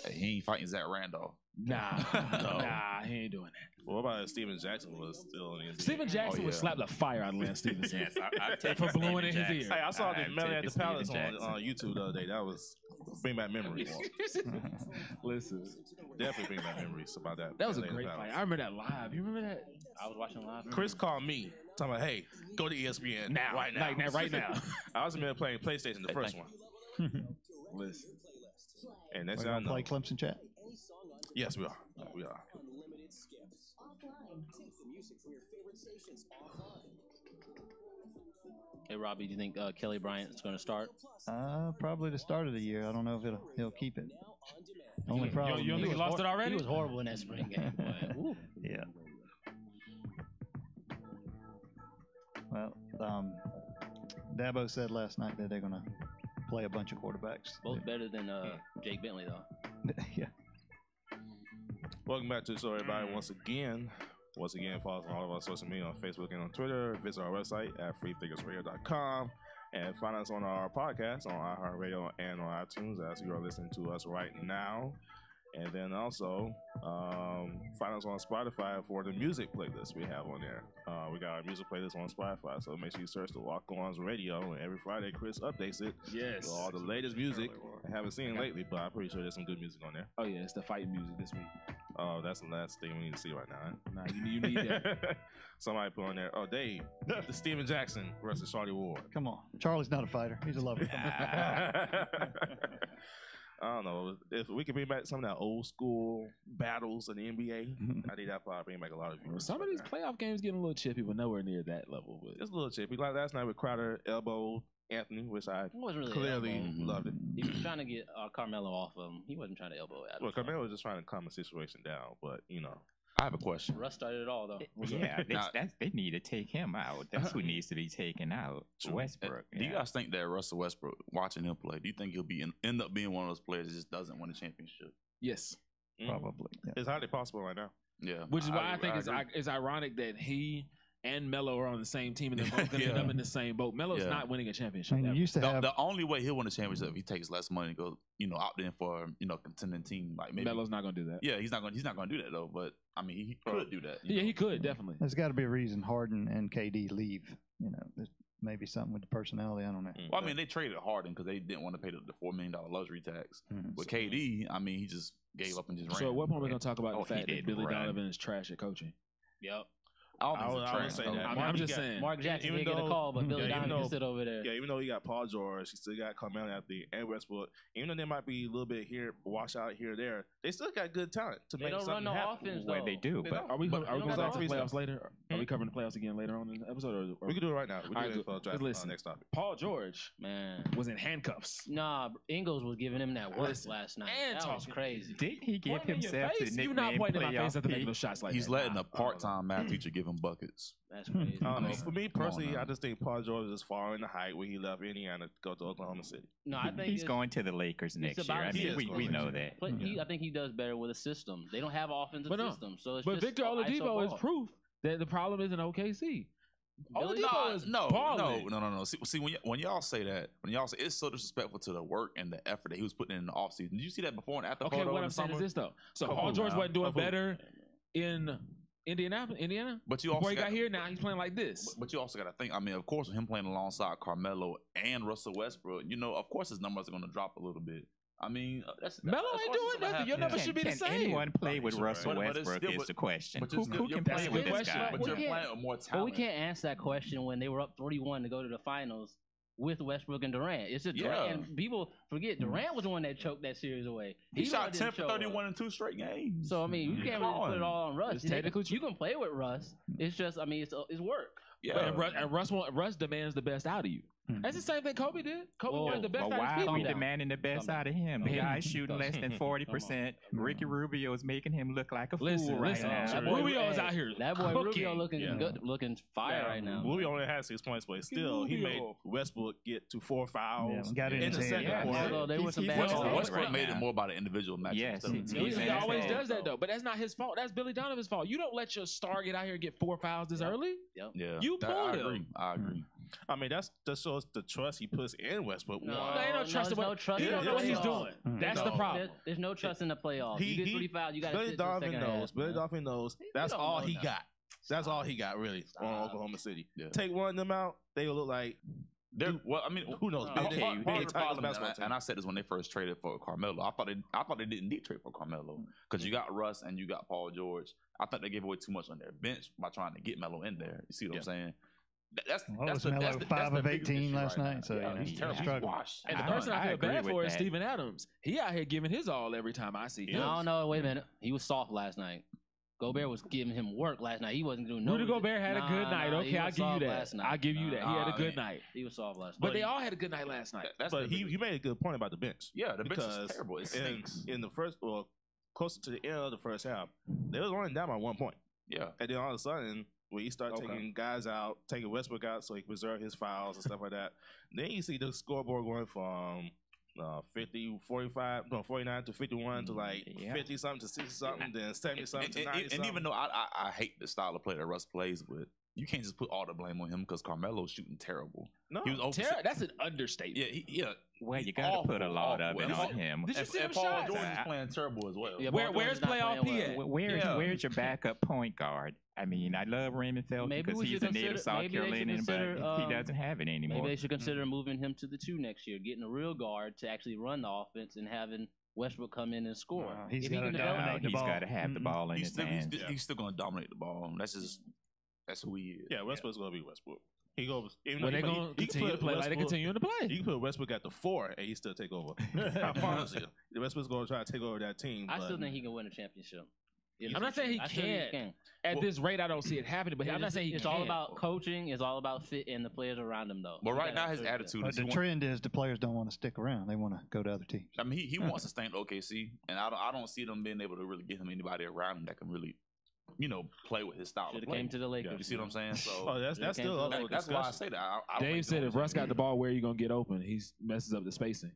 Hey, he ain't fighting Zach Randolph.
Nah, he ain't doing that.
What about if Steven Jackson was still in the NBA?
Steven Jackson would slap the fire out of Lance Stevenson.
Yes, I'll take
for blowing in his ear.
Hey, I saw the Melly at the Palace on YouTube the other day. That was bring back memories.
Listen,
definitely bring back memories about that.
That was a great fight. I remember that live. You remember that?
I was watching live.
Chris called me, talking about, "Hey, go to ESPN
now,
right now,
right now."
I was in there playing PlayStation, the first one.
Listen,
and that's
how I play Clemson chat.
Yes, we are. We are.
Hey, Robbie, do you think Kelly Bryant is going to start?
Probably the start of the year. I don't know if he'll keep it. Only problem.
You don't think he lost it already?
He was horrible in that spring game.
Yeah. Well, Dabo said last night that they're going to play a bunch of quarterbacks.
Both better than Jake Bentley, though.
Yeah.
Welcome back to the show, everybody. Once again, follow us on all of our social media on Facebook and on Twitter. Visit our website at freethinkersradio.com and find us on our podcast on iHeartRadio and on iTunes as you are listening to us right now. And then also find us on Spotify for the music playlist we have on there. We got our music playlist on Spotify, so make sure you search the Walk-Ons Radio. And every Friday, Chris updates it.
Yes.
With all the latest music. I haven't seen it lately, but I'm pretty sure there's some good music on there.
Oh, yeah, it's the fighting music this week.
Oh, that's the last thing we need to see right now.
Nah, you need that.
Somebody put on there. Oh, Dave, the Steven Jackson versus Charlie Ward.
Come on, Charlie's not a fighter. He's a lover.
I don't know if we can bring back some of that old school battles in the NBA. I think that probably bring back a lot of viewers.
Some of these playoff games getting a little chippy, but nowhere near that level. But
It's a little chippy. Like last night with Crowder elbowed Anthony, which I
wasn't really
clearly loved it.
He was trying to get Carmelo off of him. He wasn't trying to elbow Adams.
Well, Carmelo was just trying to calm the situation down, but you know.
I have a question.
Russ started it all though.
Yeah, they need to take him out. That's who needs to be taken out. Westbrook.
Do you guys think that Russell Westbrook, watching him play, do you think he'll end up being one of those players that just doesn't win a championship?
yes,
Probably. Yeah.
It's hardly possible right now.
Yeah.
which is why I think
agree.
it's ironic that he and Melo are on the same team and they're both going to end up in the same boat. Melo's not winning a championship.
I mean,
ever.
you used to have
The only way he'll win a championship if he takes less money and goes, opt in for a contending team. Like maybe
Melo's not going to do that.
Yeah, he's not going to do that though. But I mean, he could do that.
Yeah, he could definitely.
There's got to be a reason Harden and KD leave. There's maybe something with the personality. I don't know.
Well, I mean, they traded Harden because they didn't want to pay the $4 million luxury tax. But KD, I mean, he just gave up and just ran.
So at what point are we going to talk about the
he
fact that
did
Billy
run.
Donovan is trash at coaching?
Yep.
I would say that.
I'm just saying.
Mark Jackson
even
didn't get a
though-
call, but Billy
yeah, even
Donovan
though-
sit over there.
Yeah, even though he got Paul George, he still got Carmelo Anthony and Westbrook. Even though there might be a little bit here, wash out here or there, they still got good talent to
They
make
don't
something
run no
happen.
offense
Well,
though.
they do, but
Are we going to
don't
go
have
to the
offense.
playoffs later? Are we covering the playoffs again later on in the episode? Or
We can do it right now. We
All
can
right,
do it for
good.
draft,
Listen.
next topic.
Paul George
Man,
was in handcuffs.
nah, Ingles was giving him that work
Listen,
last night.
and
That was
talking.
crazy.
didn't he give
Pointing in your
himself the
face?
nickname
You not pointing in my face
Playoff
after making
Pete?
those shots like
He's
that.
letting a part-time math teacher give him buckets.
That's crazy.
For me personally,
now.
I just think Paul George is far in the height when he left Indiana to go to Oklahoma City.
No, I think
He's
it's-
going to the Lakers next year.
about
I
him.
mean,
He is
we
going
know
to.
that.
But I think he does better with a system. They don't have offensive
But no.
system, so it's
But
just
Victor
ISO
Oladipo is
ball.
proof that the problem isn't OKC.
Billy-
Oladipo is balling.
No. See, when y'all say that, it's so disrespectful to the work and the effort that he was putting in the offseason. Did you see that before and after?
Okay,
photo
what
in
I'm
the
saying is
summer?
this though. So
Come
Paul
on
George
now.
wasn't doing
Come on.
better in Indiana
But you also
before he got here. Now he's playing like this.
But you also got to think. I mean, of course, with him playing alongside Carmelo and Russell Westbrook, of course his numbers are going to drop a little bit. I mean,
Melo ain't doing nothing. Your numbers should be the
Can
same.
anyone play with Russell
But it's
Westbrook
still-
is the question.
but
Who
you're
can
playing
play
with
with this
question,
guy?
But
We
you're
can't-
playing with more talent.
But we can't answer that question when they were up 3-1 to go to the finals with Westbrook and Durant. It's just Durant.
Yeah.
And people forget Durant was the one that choked that series away.
He shot
didn't
10 for
show up.
31 in 2 straight games.
So I mean, you can't really put it all on Russ.
It's technically
You can play with Russ. It's just, I mean, it's work.
yeah.
And Russ demands the best out of you. That's the same thing Kobe did. Kobe
Whoa.
wanted the best
But
out of
why
his
are
people.
we
down.
demanding the best
Calm
out of him? The
Calm
guy's
down.
shooting less than 40%. Ricky Rubio is making him look like a fool right now.
That boy-
Rubio's out here
That boy
cooking.
Rubio looking good, looking fire right now.
Rubio only had 6 points, but still, he made
Rubio.
Westbrook get to 4 fouls
Yeah, got it in
in the
his head.
second
Yeah,
quarter.
Although they were some
He's
bad
Westbrook-
calls.
Westbrook
right
made
now.
it more about an individual match.
Yes,
instead of
he's
team.
in
He
his
always
head.
does that though, but that's not his fault. That's Billy Donovan's fault. You don't let your star get out here and get 4 fouls this early.
Yeah,
You
I
pulled him.
agree. I agree.
I mean, that shows the trust he puts in Westbrook.
No,
One.
There ain't no trust.
there's no trust
He
in
don't
the
know what he's
playoffs.
doing. That's
No.
the problem.
There's no trust in the playoffs. You get 3 fouls, you got to
Billy
sit the
Donovan
second
knows.
half.
Billy
man.
Donovan knows. That's
don't
all
know
he
nothing.
got. That's all he got really on
Stop.
Oklahoma City.
Yeah.
Take one of them out, they will look like
Well, I mean,
who knows?
Oh,
They-
Okay,
they-
part
they
of the problem,
basketball team.
and I said this when they first traded for Carmelo. I thought they didn't need to trade for Carmelo because you got Russ and you got Paul George. I thought they gave away too much on their bench by trying to get Melo in there. You see what I'm saying? That's
Well,
that's
was Melo 5 of
biggest
18
issue
last
right
night,
now.
so,
yeah,
you know,
he's
he's
terrible. He's
struggling.
washed.
And the
I
person I feel
agree
bad
with
for is
that.
Steven Adams. He out here giving his all every time I see him.
No, no, wait a minute. He was soft last night. Gobert was giving him work last night. He wasn't doing no.
Rudy Gobert had a good night.
he
Okay, I'll
was
give you
soft
that.
last night.
I'll give you that. He had a good night.
He was soft last night.
But they all had a good night last night.
That's
But
the
he made a good point about the bench.
yeah, the bench
because
is terrible. It
in,
stinks.
in the first, well, closer to the end of the first half, they was only down by 1 point.
Yeah,
And then all of a sudden, when you start
Okay.
taking guys out, taking Westbrook out so he can preserve his fouls and stuff like that, then you see the scoreboard going from 49 to 51 to like
Yeah.
50 something to 60 something, then 70 something to
and
90 something.
even though I hate the style of play that Russ plays with, you can't just put all the blame on him because Carmelo's shooting terrible.
No,
He was over.
That's an understatement.
Yeah.
Well,
He's
you got to
awful,
put a lot of
awful.
it
And
on him.
Did you see him
And Paul
shots?
George is playing terrible as well.
Yeah,
Where's
Paul George is not
playoff
playing
P at?
well.
Where's your backup point guard? I mean, I love Raymond Felton
Maybe
because
we
he's
should
a native
consider-
South
maybe they should
Carolinian,
consider,
but he doesn't have it anymore.
Maybe they should consider moving him to the 2 next year, getting a real guard to actually run the offense and having Westbrook come in and score.
He's
If he
got to
can
dominate
elevate-
the
He's
ball.
got to have the ball in
He's
his
still,
hands.
he's still going to dominate the ball. That's who he is.
Yeah, Westbrook's gonna be Westbrook. He goes. Even
When
though
they
he-
gonna
he can
continue
put
to play like they
Westbrook-
continue to play.
You can put Westbrook at the 4 and he still take over. I promise you. Westbrook's gonna try to take over that team.
I
but
still think he can win a championship.
I'm not saying he
I still think
can't. At this rate, I don't see it happening. But I'm not saying he
it's
can't.
all about coaching. It's all about fit and the players around him, though.
But
You
right
gotta
now, his
have
attitude
But
is
the trend is the players don't want to stick around. They want to go to other teams.
I mean, he wants to stay in OKC, and I don't see them being able to really get him anybody around him that can really, play with his style of
Should have
play.
came to the Lakers.
You see what I'm saying? So
Oh, that's still up for
that's why I
discussion.
say that. I don't
Dave
think
said
the
if Russ got the
Warriors-
ball, where are you gonna get open? He messes up the spacing.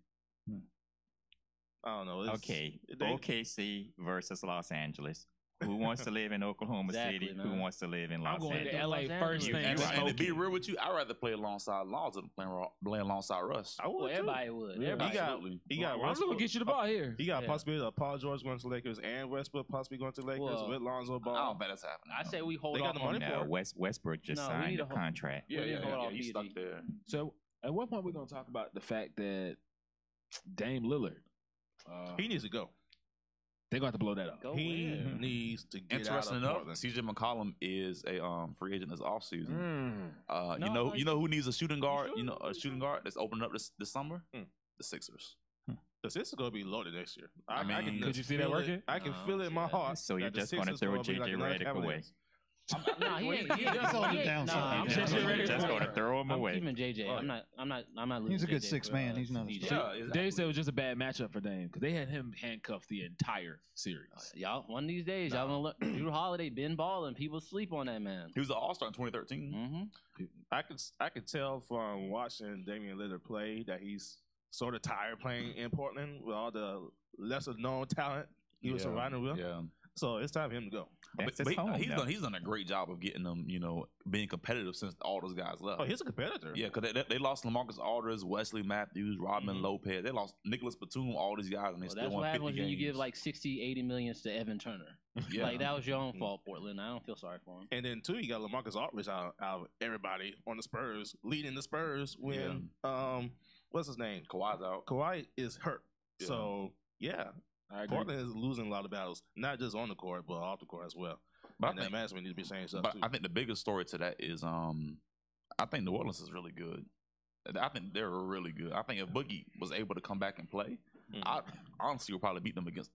I don't know. It's-
Okay,
they-
OKC versus Los Angeles. Who wants to live in Oklahoma
Exactly,
City?
man.
Who wants to live in Los
I'm going to
Angeles?
LA
Los
first
Angeles.
thing.
And,
Right.
and to be real with you, I'd rather play alongside Lonzo than play alongside Russ.
I would
Well,
too.
everybody would.
Yeah,
Everybody
got-
would.
He got
I'm gonna
Westbrook.
get you the ball here.
He got
Yeah.
possibility of Paul George going to the Lakers and Westbrook possibly going to the Lakers
Well,
with Lonzo
I
Ball.
don't think that's happening.
I say we hold
They got
off
the
on
money
that.
for
No,
it.
Westbrook just
No, we
signed
need
a
to hold-
contract.
Yeah,
We didn't hold off
he's
PG.
stuck there.
So at what point we gonna talk about the fact that Dame Lillard,
He needs to go.
they're gonna have to blow that up.
Go
He
where?
needs to get out
Interesting
of
enough,
Portland.
CJ McCollum is a free agent this offseason.
Mm.
No,
You know who needs a shooting guard?
sure?
You know, a shooting guard that's opening up this summer.
Hmm.
The Sixers.
The Sixers are going to be loaded next year.
I mean,
can
could
just
you see that
feel it.
working?
I can
No,
feel it in my
yeah.
heart.
So you're
that the
just going to
Sixers
throw
gonna be
JJ
like another
Redick away.
Cavaliers.
Nah, he ain't.
That's on the downside.
I'm
Yeah.
just
You're
ready.
just going to throw him
I'm
away.
keeping JJ. I'm not losing.
He's a good
JJ
six
for,
man. He's not a
CJ.
Yeah, exactly.
Dave said it was just a bad matchup for Dame because they had him handcuffed the entire series.
Y'all, one of these days, y'all gonna look. Drew Holiday been balling. People sleep on that man.
He was an All-Star in 2013.
Mm-hmm.
I could tell from watching Damian Lillard play that he's sort of tired playing in Portland with all the lesser known talent he was surrounded with.
Yeah.
So it's time for him to go.
That's
But
his home.
he's
though.
done a great job of getting them, being competitive since all those guys left.
Oh, he's a competitor.
Yeah, because they lost LaMarcus Aldridge, Wesley Matthews, Rodman Lopez. They lost Nicholas Batum, all these guys, and they
Well,
still
that's
won
what
50
happens when you
games.
give like 60, 80 millions to Evan Turner.
Yeah.
Like that was your own fault, Portland. I don't feel sorry for him.
And then too, you got LaMarcus Aldridge out of everybody on the Spurs, leading the Spurs when what's his name?
Kawhi's out.
Kawhi is hurt.
Yeah.
So yeah,
I agree.
Portland is losing a lot of battles, not just on the court, but off the court as well.
But
And that management needs to be changed up
But
too.
I think the biggest story to that is I think New Orleans is really good. I think they're really good. I think if Boogie was able to come back and play, I honestly would probably beat them against.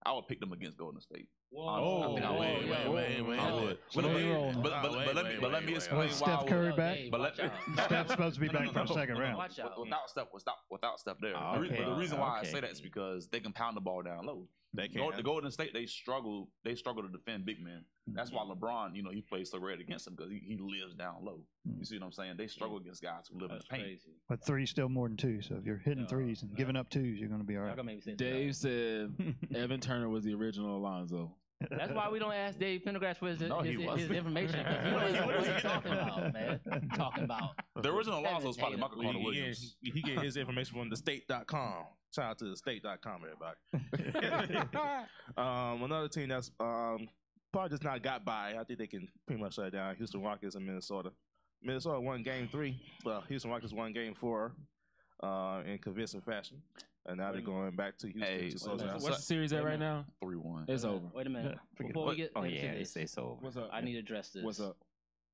I would pick them against Golden State.
Whoa,
I think I would. I would.
So
But
you rolling?
let me explain why.
Steph Curry back?
Hey,
But
watch
let-
out.
Steph's supposed to be back for the second round.
Watch out.
Without Steph there.
Okay.
But the reason why I
Okay.
say that is because they can pound the ball down low.
They can.
The Golden State, they struggle to defend big men. That's why LeBron, he plays so red against them because he lives down low. You see what I'm saying? They struggle against guys who live
That's
in the paint.
crazy.
But three's still more than two. So if you're hitting threes and giving up twos, you're going to be all
Y'all
right.
gonna make me say
Dave said Evan Turner was the original Alonzo.
That's why we don't ask Dave Pendergrass for his
wasn't.
information. 'Cause he don't know what he's talking about, man. Talking about.
The original Alonzo is probably Michael Carter
He
Williams.
get his information from thestate.com. Shout out to thestate.com, everybody. Another team that's probably just not got by. I think they can pretty much shut it down. Houston Rockets and Minnesota. Minnesota won game 3. Well, Houston Rockets won game 4 in convincing fashion. And now they're going back to Houston
Hey,
to close
wait a
it out.
minute.
What's the series at right now?
3-1.
It's over.
Wait a minute. Before we get
Oh
into
yeah,
this,
it's over.
What's up?
I need to address this.
What's up?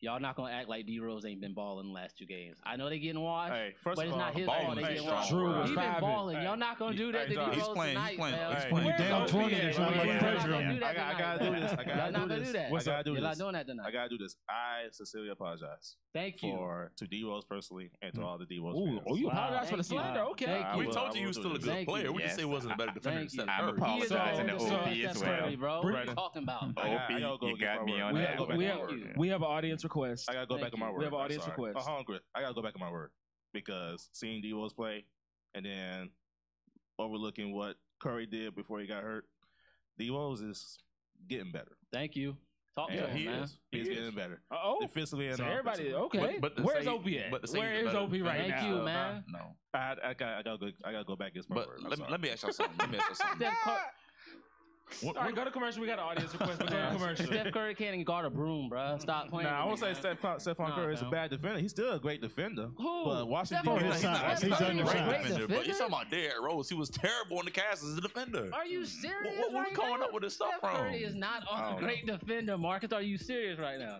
Y'all not gonna act like D Rose ain't been balling the last 2 games. I know they getting washed,
Hey, first
but
of
it's not
all,
his
balling
fault. They
is
getting
strong
washed.
Drew was
He been
vibing.
balling. Y'all not gonna do that to D
John,
Rose
he's playing-
tonight,
he's playing-
man.
he's
Hey,
playing.
When you're down 20, there's not much
Y'all
pressure
not
on
gonna
you.
do that
I
tonight,
gotta do
man.
this. I
Y'all
gotta
not
do
gonna
this.
do that.
I gotta do
You're not
this.
doing that tonight.
I gotta do this. I sincerely apologize.
Thank you.
To D Rose personally and to all the D Rose
Ooh,
fans.
oh, you apologize for the
Thank you.
slander? Okay.
Thank
We
you.
told you he was still a good
Thank
player.
you.
We just say he wasn't a better defender than
Thank you.
Steph
I'm
Curry.
apologizing to
He is
OP
Steph
as well.
Curry, bro. What are you
Brandon.
talking about?
I gotta go
OP, you
get
got
my
me
word.
on
I
that.
gotta go back
We
on
have,
my word.
we have an audience request.
I gotta go
Thank
back on
you.
my word.
We have an
I'm
audience
sorry.
request.
I'm hungry. I gotta go back on my word because seeing D Rose play and then overlooking what Curry did before he got hurt, D Rose is getting better.
Thank you. Talk to
Yeah,
him,
he
man.
is.
He's getting better
Oh,
defensively and
so everybody,
offensively.
okay.
But to
Where's
say-
OP at?
but to say
Where
he's
is
better
OP right
defender
Thank
now?
you, man.
No.
I gotta go back against my
But
word. I'm
let
sorry.
me ask y'all something.
Steph Curry.
All right, go to commercial. We got an audience request. Go to commercial.
Steph Curry can't even guard a broom, bro. Stop playing.
Nah, I won't say
with me, man.
Stephon Curry is a bad defender. He's still a great defender.
Who?
But Washington
Stephon
defense,
Curry. He's
a
undersized.
great defender, but you're talking about Derrick Rose. He was terrible in the cast as a defender.
Are you serious?
What
right
we coming
now?
up with this stuff
Steph
from?
Curry is not a great defender, Marcus. Are you serious right now?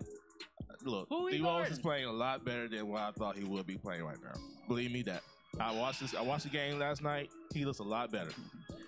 look,
Who he
D Rose
guarding?
is playing a lot better than what I thought he would be playing right now. Believe me that. I watched the game last night. He looks a lot better.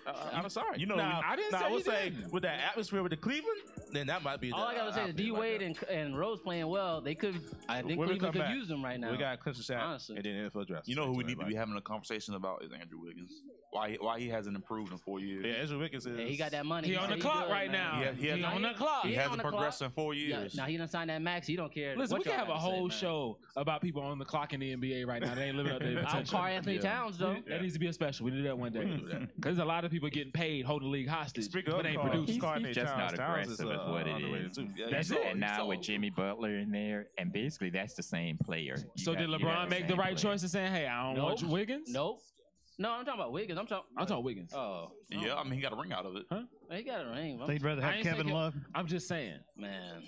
I'm sorry.
You know,
I didn't say
I would
he
say
didn't.
with that atmosphere with the Cleveland, then that might be.
All I gotta say is D Wade and Rose playing well. They could. I think
When we
Cleveland
come
could
back,
use them right now.
We got Clemson shot
Honestly.
and then NFL draft.
You know who we need to be having a conversation about is Andrew Wiggins. Why he hasn't improved in 4 years.
Yeah, Andrew Wiggins is.
Yeah, he got that money.
He on the
said
clock
good,
right
man.
now.
He
on the clock.
He
He
hasn't
on the
progressed
clock.
in 4
Yeah,
years.
now he done signed that max. He don't care.
Listen,
what
we can
y'all
have a
to say,
whole
man.
show about people on the clock in the NBA right now. They ain't living up to their
I'm
potential.
Carl Anthony Towns though.
That needs to be a special. We do that one day. Because there's a lot of people getting paid, holding the league hostage,
Speaking
but
of
ain't
Carl,
producing.
He's just not aggressive is what it is.
That's it.
And now with Jimmy Butler in there, and basically that's the same player.
So did LeBron make the right choice in saying, "Hey, I don't want Wiggins"?
Nope. No, I'm talking about Wiggins. I'm talking
Wiggins.
Oh,
Yeah, I mean, he got a ring out of it.
Huh?
he got a ring.
They'd rather
I
have
ain't
Kevin
saying-
Love.
I'm just saying.
Man,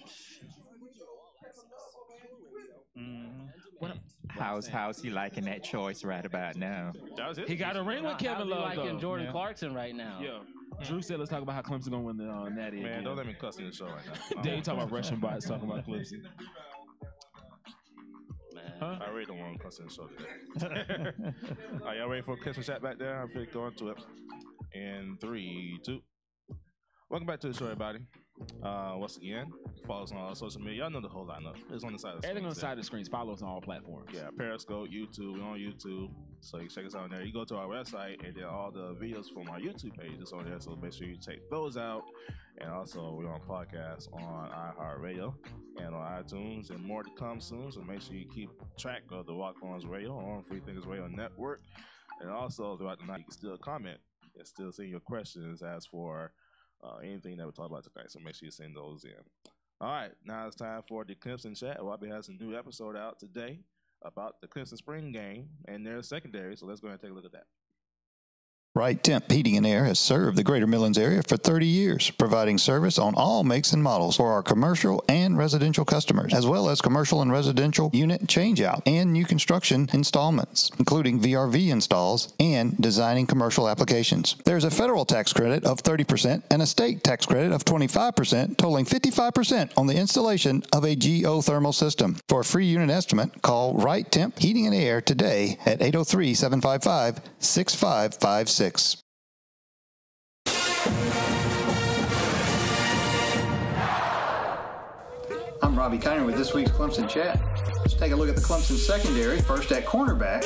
How's he liking that choice right about now?
That was it.
He got a ring with Kevin Love,
like
though.
Jordan
Yeah.
Clarkson right now.
Yeah. Drew said, let's talk about how Clemson going to win the Natty
Man,
again.
don't let me cuss in the show right now.
Then you talking about Russian bots, talking about Clemson.
Man.
Huh?
I really don't want to cuss in the show today. Are y'all ready for a Christmas chat back there? I'm going to go into it. In 3, 2. Welcome back to the show, everybody. Once again, follow us on all social media. Y'all know the whole lineup. It's on the side of the
Everything
screen.
on the side of the screens. Follow us on all platforms.
Yeah, Periscope, YouTube. We're on YouTube. So you can check us out there. You go to our website, and then all the videos from our YouTube page is on there. So make sure you check those out. And also, we're on podcasts on iHeartRadio and on iTunes, and more to come soon. So make sure you keep track of the Walk-Ons Radio on Freethinkers Radio Network. And also, throughout the night, you can still comment and still send your questions as for anything that we talk about tonight. So make sure you send those in. All right, now it's time for the Clemson Chat. Robbie has a new episode out today about the Clemson spring game and their secondary. So let's go ahead and take a look at that.
Right Temp Heating and Air has served the Greater Midlands area for 30 years, providing service on all makes and models for our commercial and residential customers, as well as commercial and residential unit changeout and new construction installments, including VRV installs and designing commercial applications. There's a federal tax credit of 30% and a state tax credit of 25%, totaling 55% on the installation of a geothermal system. For a free unit estimate, call Right Temp Heating and Air today at 803-755-6556. I'm Robbie Kiner with this week's Clemson Chat. Let's take a look at the Clemson secondary. First at cornerback,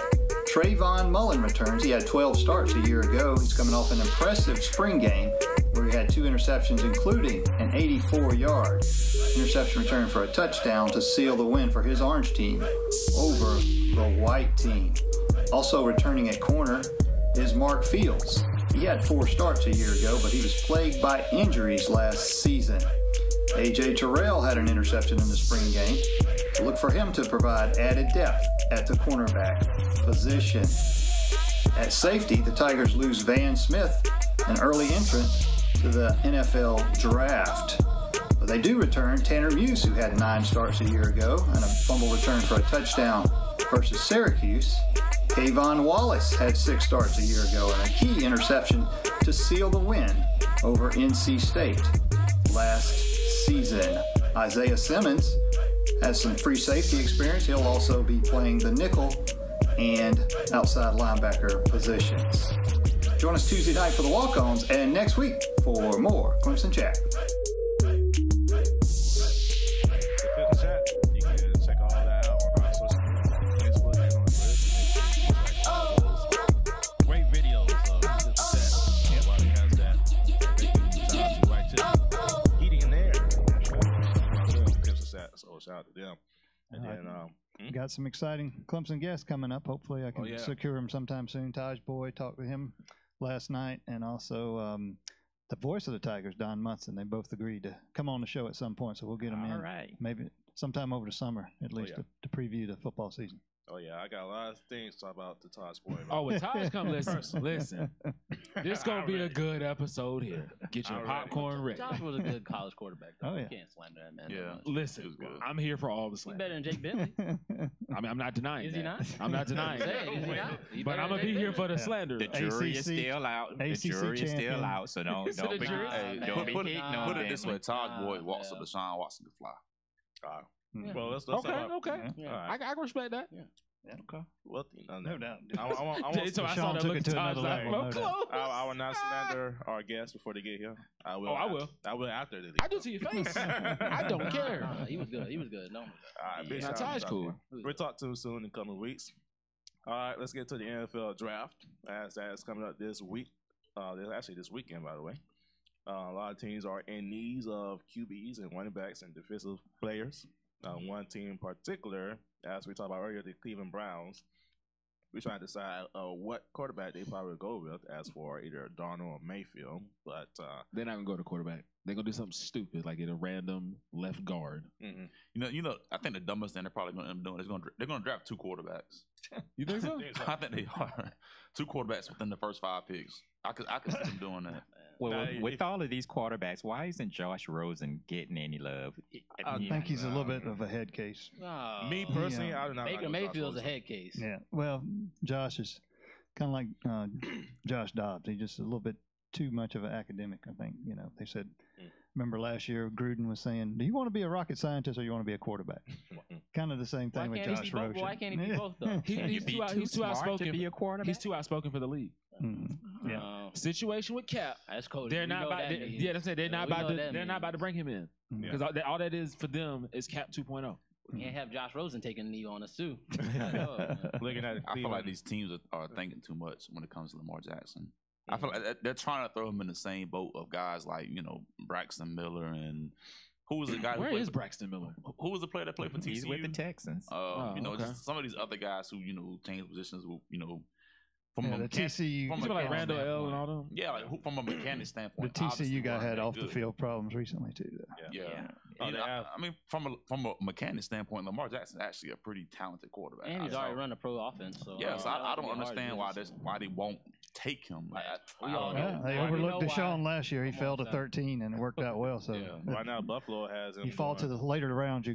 Trayvon Mullen returns. He had 12 starts a year ago. He's coming off an impressive spring game where he had 2 interceptions, including an 84-yard interception return for a touchdown to seal the win for his orange team over the white team. Also returning at corner is Mark Fields. He had 4 starts a year ago, but he was plagued by injuries last season. A.J. Terrell had an interception in the spring game. Look for him to provide added depth at the cornerback position. At safety, the Tigers lose Van Smith, an early entrant to the NFL draft. But they do return Tanner Muse, who had 9 starts a year ago, and a fumble return for a touchdown versus Syracuse. Kayvon Wallace had 6 starts a year ago and a key interception to seal the win over NC State last season. Isaiah Simmons has some free safety experience. He'll also be playing the nickel and outside linebacker positions. Join us Tuesday night for the Walk-Ons and next week for more Clemson Chat.
The Clemson Chat, you can check all that out on our social media, Facebook and on Twitter. Great videos of the Clemson Chat. Everybody has that. Shout out to Right Tip Heating and Air. Clemson Chat, so shout out to them. And then,
Got some exciting Clemson guests coming up. Hopefully I can secure them sometime soon. Taj Boy, talked to him last night, and also the voice of the Tigers, Don Munson. They both agreed to come on the show at some point, so we'll get them in.
All right.
Maybe sometime over the summer, at least, to preview the football season.
oh yeah, I got a lot of things to talk about the Todd Boy.
Oh, when Taj come, listen. This gonna be a good episode here. Get your popcorn ready.
Josh was a good college quarterback. Though.
Oh, yeah.
You can't slander that man.
Yeah.
Listen, I'm here for all the
He's
slander.
better than Jake Bentley.
I mean, I'm not denying
Is
that.
he not?
I'm not denying
Say
that.
it, is he not? He
But
better
I'm
than
gonna be
Jake
here for the
Bentley?
slander.
The jury is
ACC
still out. The
ACC
jury is still
champion.
out. So don't
So the
be
jury-
don't be hating on
Put it this way:
Bentley.
Todd Boyd walks up to Sean Watson to fly.
Well, let's
Okay,
talk about-
okay.
All right.
I can respect that.
Okay.
Well,
No doubt.
I want
So I saw
Sean
that
took
look
it to
Todd's
another
like,
level,
"Well,
no doubt."
close."
I will not slander our guests before they get here. I will.
Oh, I will.
I will after they leave.
I do to your face. I don't care.
Nah, he was good. He was good. No.
All right, big
Now,
shout out
Todd's
to
cool.
We'll talk to him soon in coming weeks. All right, let's get to the NFL draft as that's coming up this week. Actually, this weekend, by the way. A lot of teams are in need of QBs and running backs and defensive players. One team in particular, as we talked about earlier, the Cleveland Browns. We're trying to decide what quarterback they probably go with as for either Darnold or Mayfield. But
They're not gonna go to quarterback. They're gonna do something stupid like get a random left guard.
You know. I think the dumbest thing they're probably going to end up doing is they're going to draft 2 quarterbacks.
You think so?
I think they are 2 quarterbacks within the first 5 picks. I could see them doing that.
Well,
Now,
with
if-
all of these quarterbacks, why isn't Josh Rosen getting any love?
I think he's a little bit of a head case.
me personally,
Yeah.
I do not.
Baker
like
Mayfield's a
Josh Rosen.
head case.
Yeah. Well, Josh is kind of like Josh Dobbs. He's just a little bit too much of an academic, I think. You know, they said, remember last year, Gruden was saying, do you want to be a rocket scientist or you want to be a quarterback? Kind of the same thing with Josh Rosen.
Why can't he be both, though?
He's too
smart
outspoken
to be a quarterback.
He's too outspoken for the league.
Yeah.
Situation with Cap.
That's coach.
They're
We
not
know
about.
what that means.
Yeah, that's it. They're not
We
about
know
to.
what that
They're not
means.
about to bring him in because all that is for them is Cap 2.0.
We can't have Josh Rosen taking a knee on us too.
Looking at
I feel like these teams are thinking too much when it comes to Lamar Jackson. I feel like they're trying to throw him in the same boat of guys like Braxton Miller and who was the guy?
Where
who played
is
for-
Braxton Miller?
Who was the player that played for TCU?
He's with the Texans.
okay.
Just some of these other guys who change positions. From
Yeah,
a
the TCU,
from a
He's like
mechanic
Randall L
standpoint.
and all them.
Yeah, from a mechanic
the
standpoint. obviously
TCU guy
weren't
had
that
off the
good.
field problems recently too. Though.
Yeah.
Oh,
You
they
know,
have-
I mean, from a mechanic standpoint, Lamar Jackson is actually a pretty talented quarterback.
And he's
So-
already run a pro offense. So
Yeah, so I don't
it'll be hard
understand
to
why they won't take him. Like,
We all know.
Yeah, they
Why do you
overlooked
know
Deshaun
why?
last year. He
Come
fell
on,
to
son.
13 and it worked out well. So
Right now, Buffalo has him.
you fall to the later rounds,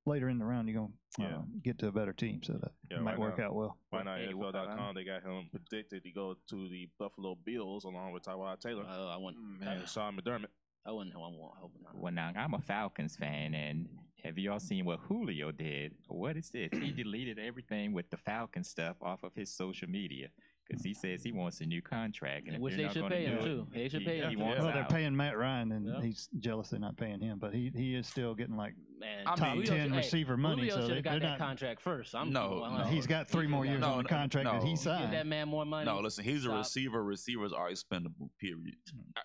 later in the round, you're gonna
Yeah.
get to a better team. So that
Yeah,
might
right
work
now.
out well.
Right now,
Hey,
NFL.com, they got him predicted to go to the Buffalo Bills along with Tyrod Taylor
I wouldn't.
and Sean McDermott.
I wouldn't. I hope not.
Well, now I'm a Falcons fan, and have you all seen what Julio did? What is this? He deleted everything with the Falcon stuff off of his social media because he says he wants a new contract. And if
Which
they're
they
not
should
gonna
pay him
do it,
too. They should pay him.
he wants
Well, they're
out.
paying Matt Ryan, and
Yeah.
he's jealous they're not paying him. But he is still getting like
Man,
I
top
mean,
10 receiver money.
Julio
So
should
they,
have got
they're
that
not.
contract first.
He's got 3 more years
No,
on the contract that he
Give that
signed.
man more money.
No, listen, he's a
Stop.
receiver. Receivers are expendable. Period.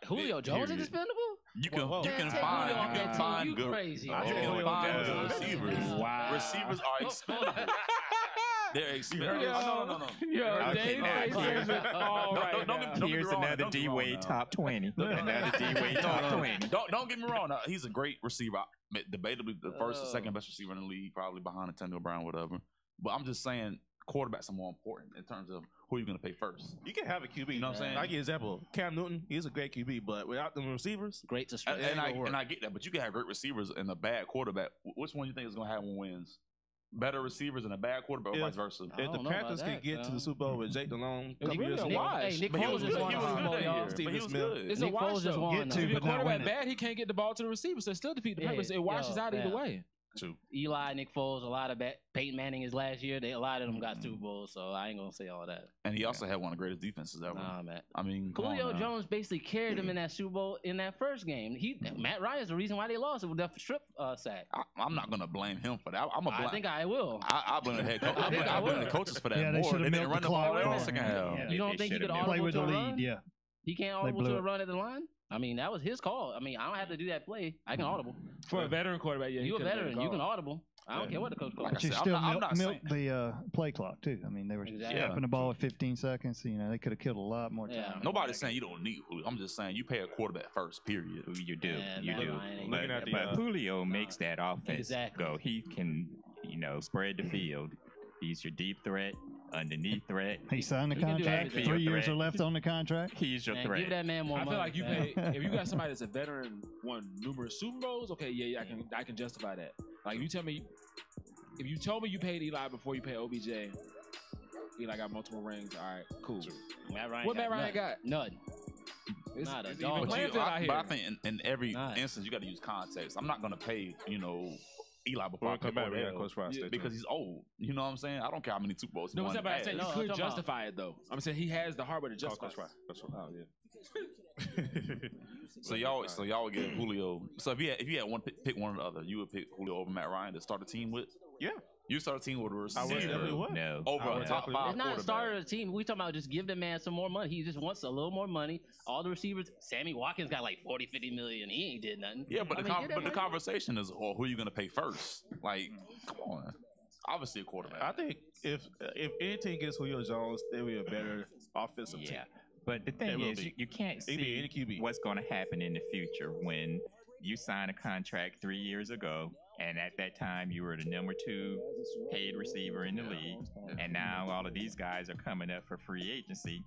Julio Jones is
Period.
expendable.
You can
Whoa.
you
Man,
can
take
find
Julio off
you can
that team.
find
You
good
crazy.
you
I
can
think Julio
find
Jones
good
is
receivers.
Wow.
Receivers are expendable. They're expendable.
Yo.
No.
Yo,
Okay,
Dave
now
Face
here's-
says it all
No,
right
don't
now.
get me
Here's
wrong,
another
don't get me
D
wrong
Wade
now.
top 20. Another D Wade top 20.
Don't get me wrong. He's a great receiver. Debatably the first or second best receiver in the league, probably behind Antonio Brown, whatever. But I'm just saying, quarterbacks are more important in terms of who you're going to pay first.
You can have a QB.
You know what I'm saying?
I give you an example. Cam Newton, he's a great QB, but without them receivers,
Great to
And,
stretch.
and, I,
gonna work.
and I get that, but you can have great receivers and a bad quarterback. Which one you think is going to have more wins? Better receivers and a bad quarterback, or
If-
vice versa?
I
if the
don't know about
Panthers can
that,
get to the Super Bowl with Jake Delhomme,
It was
couple
really
years
a
ago,
wash.
Hey, Nick
But he
Foles
was
just
good.
won.
He was
a
good
Super
that
Bowl,
year.
y'all.
But
Steven
he was
Smith.
good.
It's
Nick
a wash
Foles just
though.
won.
Get to,
If your
but not
quarterback
winning.
bad, he can't get the ball to the receiver, so it still defeat the
Yeah,
purpose. It washes
yo,
out either
yeah.
way.
True.
Eli, Nick Foles, a lot of Peyton Manning his last year. A lot of them got Super Bowls, so I ain't gonna say all that.
And he also had one of the greatest defenses ever.
Nah, man.
I mean, come
Julio
on now.
Jones basically carried him in that Super Bowl in that first game. Matt Ryan's the reason why they lost it with that strip sack.
I'm not going to blame him for that. I'm a blame.
I think I will.
I blame the head coach.
I think I
I blame
will.
the coaches for that
Yeah, they
more.
should've
They didn't
milked
run
the
the ball
clock
in the
more.
second half.
Yeah.
You don't
they
think he
should've
could
milked
Play
audible
with
to
the
a
lead,
run?
yeah.
He can't
They
audible
blew
to a
it.
run at the line. I mean, that was his call. I mean, I don't have to do that play. I can audible.
For a veteran quarterback, yeah, he
You a
could've made
veteran.
a
You can
call.
audible. I don't care what the coach calls.
Like I
But you
said,
still
I'm not
milk
saying-
the play clock too. I mean, they were
Exactly.
snapping the ball at 15 seconds. You know, they could have killed a lot more time.
Yeah.
Nobody's saying you don't need Julio. I'm just saying you pay a quarterback first, period.
You do.
Yeah,
You
Matt
do.
Ryan ain't
But,
Looking at the,
but Julio makes that offense
Exactly.
go. He can, spread the field. He's your deep threat. underneath threat.
He signed the
He can do
contract.
everything.
3 years
Threat.
are left on the contract.
He's your
Man,
threat.
give that man more
I
money.
feel like you
man.
pay if you got somebody that's a veteran, won numerous Super Bowls. Okay, yeah, I can justify that. Like you tell me, if you told me you paid Eli before you paid OBJ, Eli got multiple rings. All right, cool.
Matt Ryan
What
got
Matt Ryan
nothing.
got?
Nothing.
It's,
Not a
it's
dog.
even
But,
playing
you,
field out
I,
here.
but I think in every
Nice.
instance you got to use context. I'm not gonna pay Eli before
Before
I
we come
pick
back, we got
Odell
Coach Fry stay
because
tuned.
he's old. You know what I'm saying? I don't care how many Super Bowls he
No,
won.
I'm saying,
in the
you
past.
No,
could
I'm talking about-
justify it though. I'm saying he has the hardware to
Call
justify.
Coach Fry. Coach Fry.
Oh yeah.
So y'all would get Julio. So if you had one pick one or the other, you would pick Julio over Matt Ryan to start a team with.
Yeah.
You start a team with a
I would definitely
receiver
would.
No.
over
I
a
would
top
definitely
5
It's not a
quarterback.
starter of the team. We talking about just give the man some more money. He just wants a little more money. All the receivers. Sammy Watkins got like 40, 50 million. He ain't did nothing.
Yeah, but
I
the
mean, get that
but the
money.
conversation is, who are you going to pay first? Like, come on. Obviously a quarterback.
I think if any team gets Julio Jones, they will be a better offensive team.
Yeah. But the
It
thing
will
is,
be.
you can't
It be any
see
QB.
what's going to happen in the future when you sign a contract 3 years ago, and at that time you were the number 2 paid receiver in the league, and now all of these guys are coming up for free agency,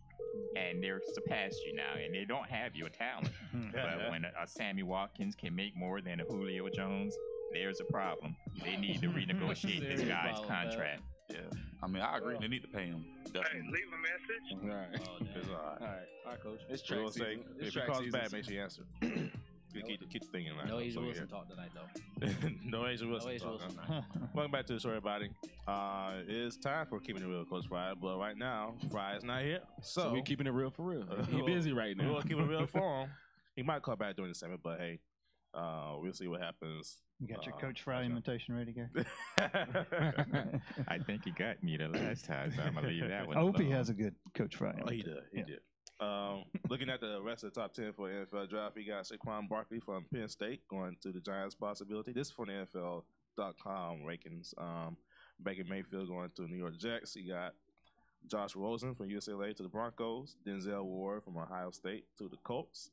and they're surpassed you now, and they don't have your talent. But when a Sammy Watkins can make more than a Julio Jones, there's a problem. They need to renegotiate this
Serious
guy's
problem, man.
contract.
Yeah. I mean, I agree. They need to pay him.
Hey,
Definitely.
leave a message.
All right.
It's all right.
All right, coach. It's
We
track
will say,
season. It's
if he
track
calls
season.
back, make sure you answer. Keep the thing in line.
No Asia
So we
Wilson
hear.
talk tonight though.
No Asia
No
Wilson.
Asia
talk,
Wilson.
huh? Welcome back to the show, everybody. It is time for Keeping It Real, Coach Fry. But right now, Fry is not here.
So we keeping it real for real. He
we'll-
busy right now.
We'll keep it real for him. He might call back during the segment, but hey, we'll see what happens.
You got your Coach Fry imitation ready, Gary?
I think he got me the last time, so I'm going to leave that one
I hope he
alone.
has a good Coach Fry.
Oh, he did. He did. Looking at the rest of the top 10 for the NFL draft, we got Saquon Barkley from Penn State going to the Giants possibility. This is from the NFL.com rankings. Baker Mayfield going to New York Jets. You got Josh Rosen from UCLA to the Broncos. Denzel Ward from Ohio State to the Colts.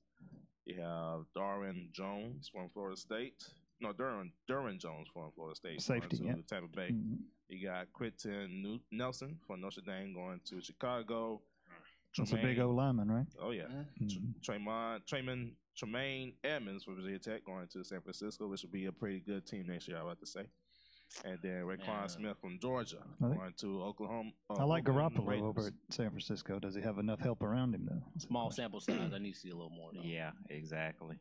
You have Darwin Jones from Florida State. No, Derwin Jones from Florida State.
Safety,
going to
yeah.
Tampa Bay.
Mhm.
You got Quentin Nelson from Notre Dame going to Chicago.
That's a big old lineman, right?
Oh yeah,
Mhm.
Tremaine Edmonds from Virginia Tech going to San Francisco, which will be a pretty good team next year, I would have to say. And then Raekwon Smith from Georgia
I think-
going to Oklahoma.
I like
Oakland
Garoppolo
Raiders.
over at San Francisco. Does he have enough help around him, though?
Small sample size. I need to see a little more though.
Yeah, exactly.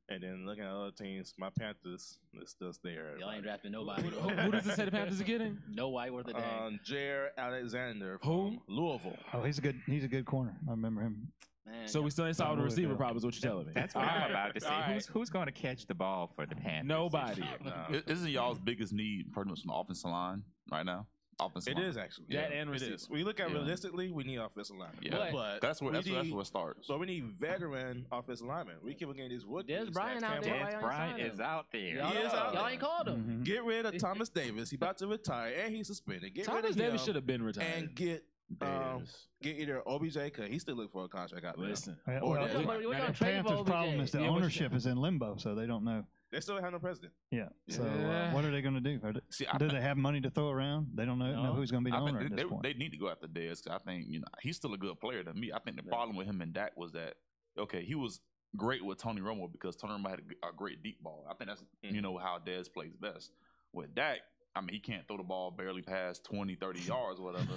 And then looking at other teams, my Panthers, it's just there.
Y'all ain't drafting nobody.
Who does it say the Panthers are getting?
No white worth a day.
Jair Alexander
Who?
from Louisville.
Oh, he's a good corner. I remember him.
Man,
So we still ain't solved the
Really
receiver
good.
problem. Is what you're telling me?
That's what
All
I'm
right.
about to say.
All right.
Who's going to catch the ball for the Panthers?
Nobody.
this year?
Isn't y'all's biggest need pretty much on the offensive line right now? Offensive
It
line.
is actually.
That and
it
receiver.
is. We look at
Yeah.
realistically, we need offensive linemen.
Yeah,
but
that's where
we
that's
need-
where it starts.
So we need veteran offensive linemen. We keep getting these rookies.
Des Bryant
that
out
can't
there.
work.
Why
Des
y'all ain't
Bryant
signing
is
him?
out there.
Y'all,
He is out
y'all
there.
ain't called him.
Mhm.
Get rid of Thomas Davis. He about to retire, and he's suspended. Get rid
Thomas
of
Davis
him
should have been retired.
and get
Davis.
either OBJ because he's still looking for a contract out there.
Listen,
Well,
Or
well,
Des
We're
Bryant.
gonna
the
trade for
Panthers' problem
OBJ.
is the
Yeah, but-
ownership is in limbo, so they don't know.
They still have no president.
Yeah. So
Yeah.
what are they going to do?
See,
Do they have money to throw around? They don't know who's going to be the
I
owner
think
at this point.
they need to go after Dez. 'Cause I think he's still a good player to me. I think the problem with him and Dak was that he was great with Tony Romo because Tony Romo had a great deep ball. I think that's how Dez plays best. With Dak, I mean, he can't throw the ball barely past 20, 30 yards or whatever.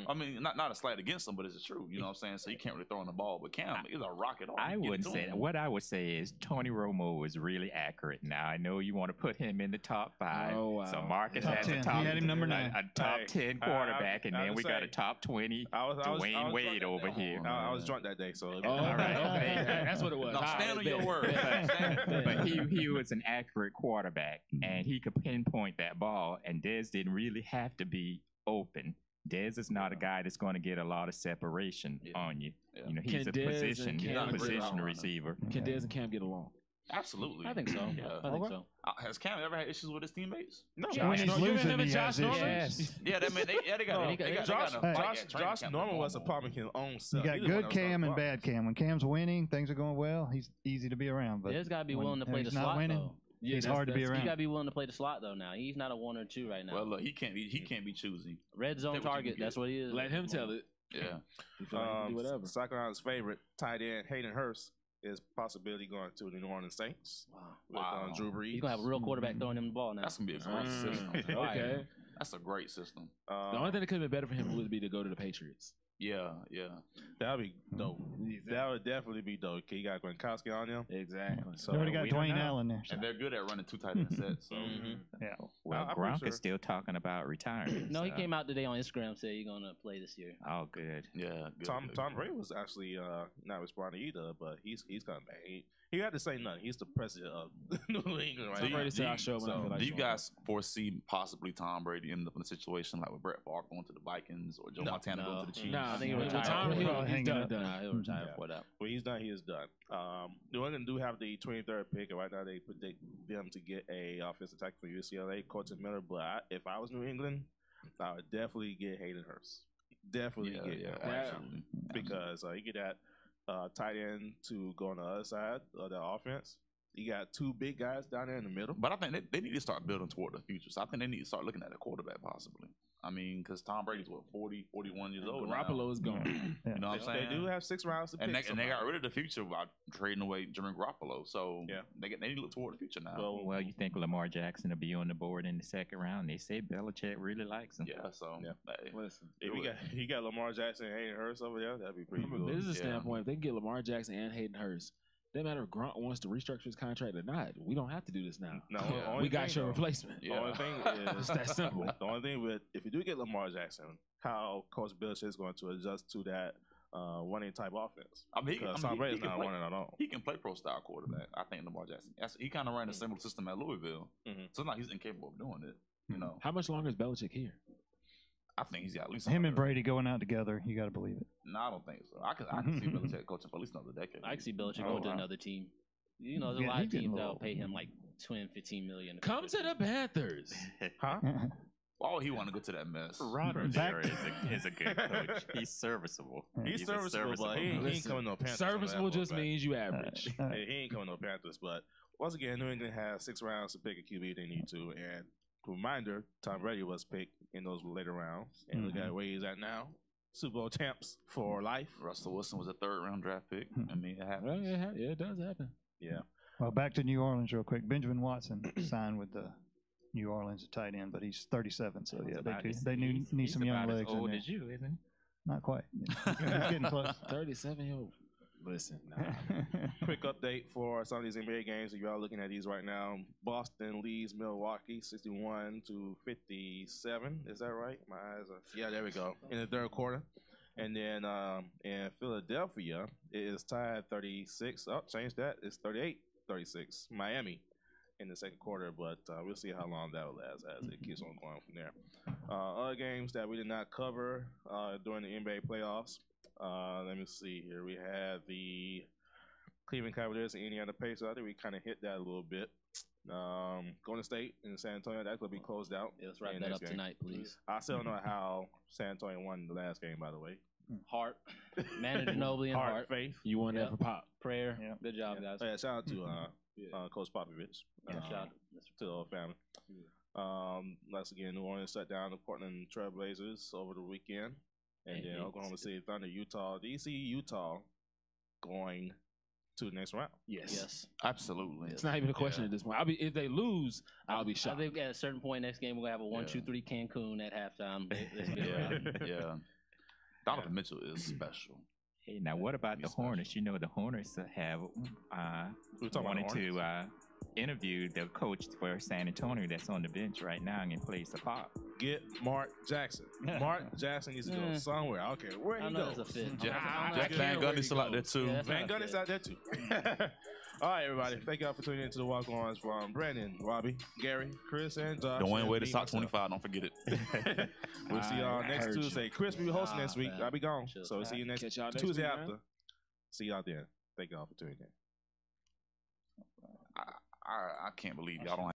I mean, not a slight against him, but it's true. You know what I'm saying? So he can't really throw on the ball. But Cam is a rocket off.
I
You get
wouldn't
to
say
him.
that. What I would say is Tony Romo was really accurate. Now I know you want to put him in the top 5.
Oh, wow.
So Marcus
Top
has
10.
a top.
He had him number 9.
A top
Hey,
10 quarterback, and
I
then
was
we got
saying,
a top 20. Dwayne Wade over here.
I was drunk that day, so.
all
right, okay.
That's what it was.
No,
All
stand
right,
on your
bet.
word.
Bet.
But he was an accurate quarterback, and he could pinpoint that ball. And Dez didn't really have to be open. Dez is not a guy that's going to get a lot of separation on you.
Yeah.
You know, he's
Can
a
Dez and
position
Cam
agree
position
on that?
receiver.
Can Dez and Cam get along?
Absolutely.
I think so.
Yeah.
I think so.
Has Cam ever had issues with his teammates?
No,
When he's losing, he
Josh
has
Norman?
issues.
Yeah, they got
Josh
Josh
Norman was a problem in his own
You
self.
got
He the one
good
that was
Cam and
starting
bad Cam. When Cam's winning, things are going well. He's easy to be around. But
Des got to be
when
willing to play the
he's not
slot
winning,
though.
Yeah,
He's hard to be
You
around.
gotta be willing to play the slot though. Now he's not a 1 or 2 right now.
Well, look, he can't be choosy.
Red zone
Take what you
target.
can get.
That's what he is.
Let him tell it.
Yeah.
He feel like he can do whatever.
Soccer's favorite tight end Hayden Hurst is possibility going to the New Orleans Saints.
Wow.
With Drew Brees.
He's gonna have a real quarterback throwing him the ball now.
That's gonna be a great system.
Okay.
That's a great system.
The only thing that could have been better for him would be to go to the Patriots.
Yeah.
That would be dope. That would definitely be dope. You got Gronkowski on him.
Exactly.
So
They already got
we don't
Dwayne
know.
Allen there. so.
And they're good at running two tight end sets. So
Yeah.
Well,
I'm
Gronk
sure.
is still talking about retirement.
No, he
so-
came out today on Instagram said he's gonna play this year.
Oh, good.
yeah, good,
Tom
good.
Brady was actually not responding either, but he's coming back. He had to say nothing. He's the president of New England right
Tom
now.
Brady said, "I'll show him when I feel like
Do you
showing
guys foresee possibly Tom Brady ending up in a situation like with Brett Favre going to the Vikings or Joe Montana going to the Chiefs?
Nah,
I think he'll
with
retire.
Tom,
We're all
he's
hanging
done.
up.
Nah, he'll retire
Yeah.
for that.
When he's done, he is done. New England do have the 23rd pick, and right now they predict them to get a offensive tackle for UCLA, Colton Miller. But if I was New England, I would definitely get Hayden Hurst. Definitely get him.
absolutely.
Because you get that tight end to go on the other side of the offense. You got two big guys down there in the middle.
But I think they need to start building toward the future. So I think they need to start looking at a quarterback possibly. I mean, because Tom Brady's 40, 41 years old now.
Garoppolo is gone.
You know what I'm saying?
They do have 6 rounds to pick.
And they got rid of the future by trading away Jimmy Garoppolo. So
Yeah.
they need to look toward the future now.
Well, you think Lamar Jackson will be on the board in the second round? They say Belichick really likes him.
yeah, so
Yeah.
hey,
Listen,
if you got Lamar Jackson and Hayden Hurst over there, that'd be pretty
from a
good.
business
Yeah.
standpoint, if they can get Lamar Jackson and Hayden Hurst, doesn't matter if Grunt wants to restructure his contract or not. We don't have to do this now.
No,
Yeah.
only
We got
thing,
your
though,
replacement.
The only thing is
It's that simple.
The only thing with if you do get Lamar Jackson, how Coach Belichick is going to adjust to that running type offense.
I mean,
Because Tom Brady's not
play,
running at all.
He can play pro style quarterback. I think Lamar Jackson. He kind of ran a similar system at Louisville.
Mhm.
So it's not he's incapable of doing it. You know,
How much longer is Belichick here?
I think he's got at least
Him and
another-
Brady going out together, you got to believe it.
No, I don't think so. I can see Belichick coaching for at least another decade.
I can see Belichick
Oh,
going to
wow.
another team. You know, there's
Yeah,
a lot
he
of
getting
teams
a
that'll
little-
pay him like 15 million.
Come to the Panthers.
Huh?
Why would he want to go to that mess?
Rodgers is a good coach. He's serviceable.
He's
a
serviceable, but he ain't
Listen,
coming no Panthers.
Serviceable
on that
just
quarterback.
means you average.
Hey, he ain't coming no Panthers. But once again, New England has 6 rounds to pick a QB they need to. And reminder, Tom Brady was picked in those later rounds. And look at where he's at now. Super Bowl champs for life.
Russell Wilson was a 3rd round draft pick. I mean, it happens.
Well, yeah, it does happen.
Yeah.
Well, back to New Orleans real quick. Benjamin Watson signed with the New Orleans at tight end, but he's 37, so yeah, they need some young legs
As
in
old
there.
as you, isn't he?
Not quite. He's getting close.
37-year-old. Listen, nah.
Quick update for some of these NBA games. If y'all looking at these right now, Boston leads Milwaukee 61-57. Is that right? My eyes are. Yeah, there we go. In the 3rd quarter. And then in Philadelphia, it is tied 36. Oh, change that. It's 38-36. Miami in the 2nd quarter, but we'll see how long that will last as it keeps on going from there. Other games that we did not cover during the NBA playoffs. Let me see here. We had the Cleveland Cavaliers and Indiana Pacers. I think we kind of hit that a little bit. Golden State and San Antonio, that's going to be closed out.
Yeah, let's wrap
in
that
next
up
game.
tonight, please.
I still don't know how San Antonio won the last game, by the way.
Heart, Manu Ginobili and Heart.
faith.
You won that for Pop.
Prayer.
Yeah.
Good job, guys.
Oh, yeah, shout out to Coach Popovich.
Shout out.
To the whole family. Once again, New Orleans shut down the Portland Trailblazers over the weekend. And then Oklahoma City Thunder, Utah. Do you see Utah going to the next round?
Yes.
Absolutely.
It's not even a question at this point. If they lose, I'll be
I
shocked.
think at a certain point next game we're gonna have a 1-2-3 Cancun at halftime. Let's get it right.
Yeah. Donovan Mitchell is special.
Hey, now what about the Hornets? You know, the Hornets have
We're talking about
wanted to interview the coach for San Antonio that's on the bench right now and plays the pop.
Get Mark Jackson. Mark Jackson needs to go somewhere. I don't care where
I
he
know
goes.
that's a fit.
Jack Van Gundy's still out there too.
Yeah,
Van Gundy's out there too. All right, everybody. Thank y'all for tuning into the Walk-Ons from Brandon, Robbie, Gary, Chris, and Josh.
Dwayne
and
Wade
me,
is top
myself.
25. Don't forget it.
We'll see y'all next
heard you.
Tuesday. Chris will be hosting next week.
man.
I'll be gone.
Chill.
So we'll see you next
Catch y'all next
Tuesday
week,
after.
man.
See y'all then. Thank y'all for tuning in.
I can't believe y'all don't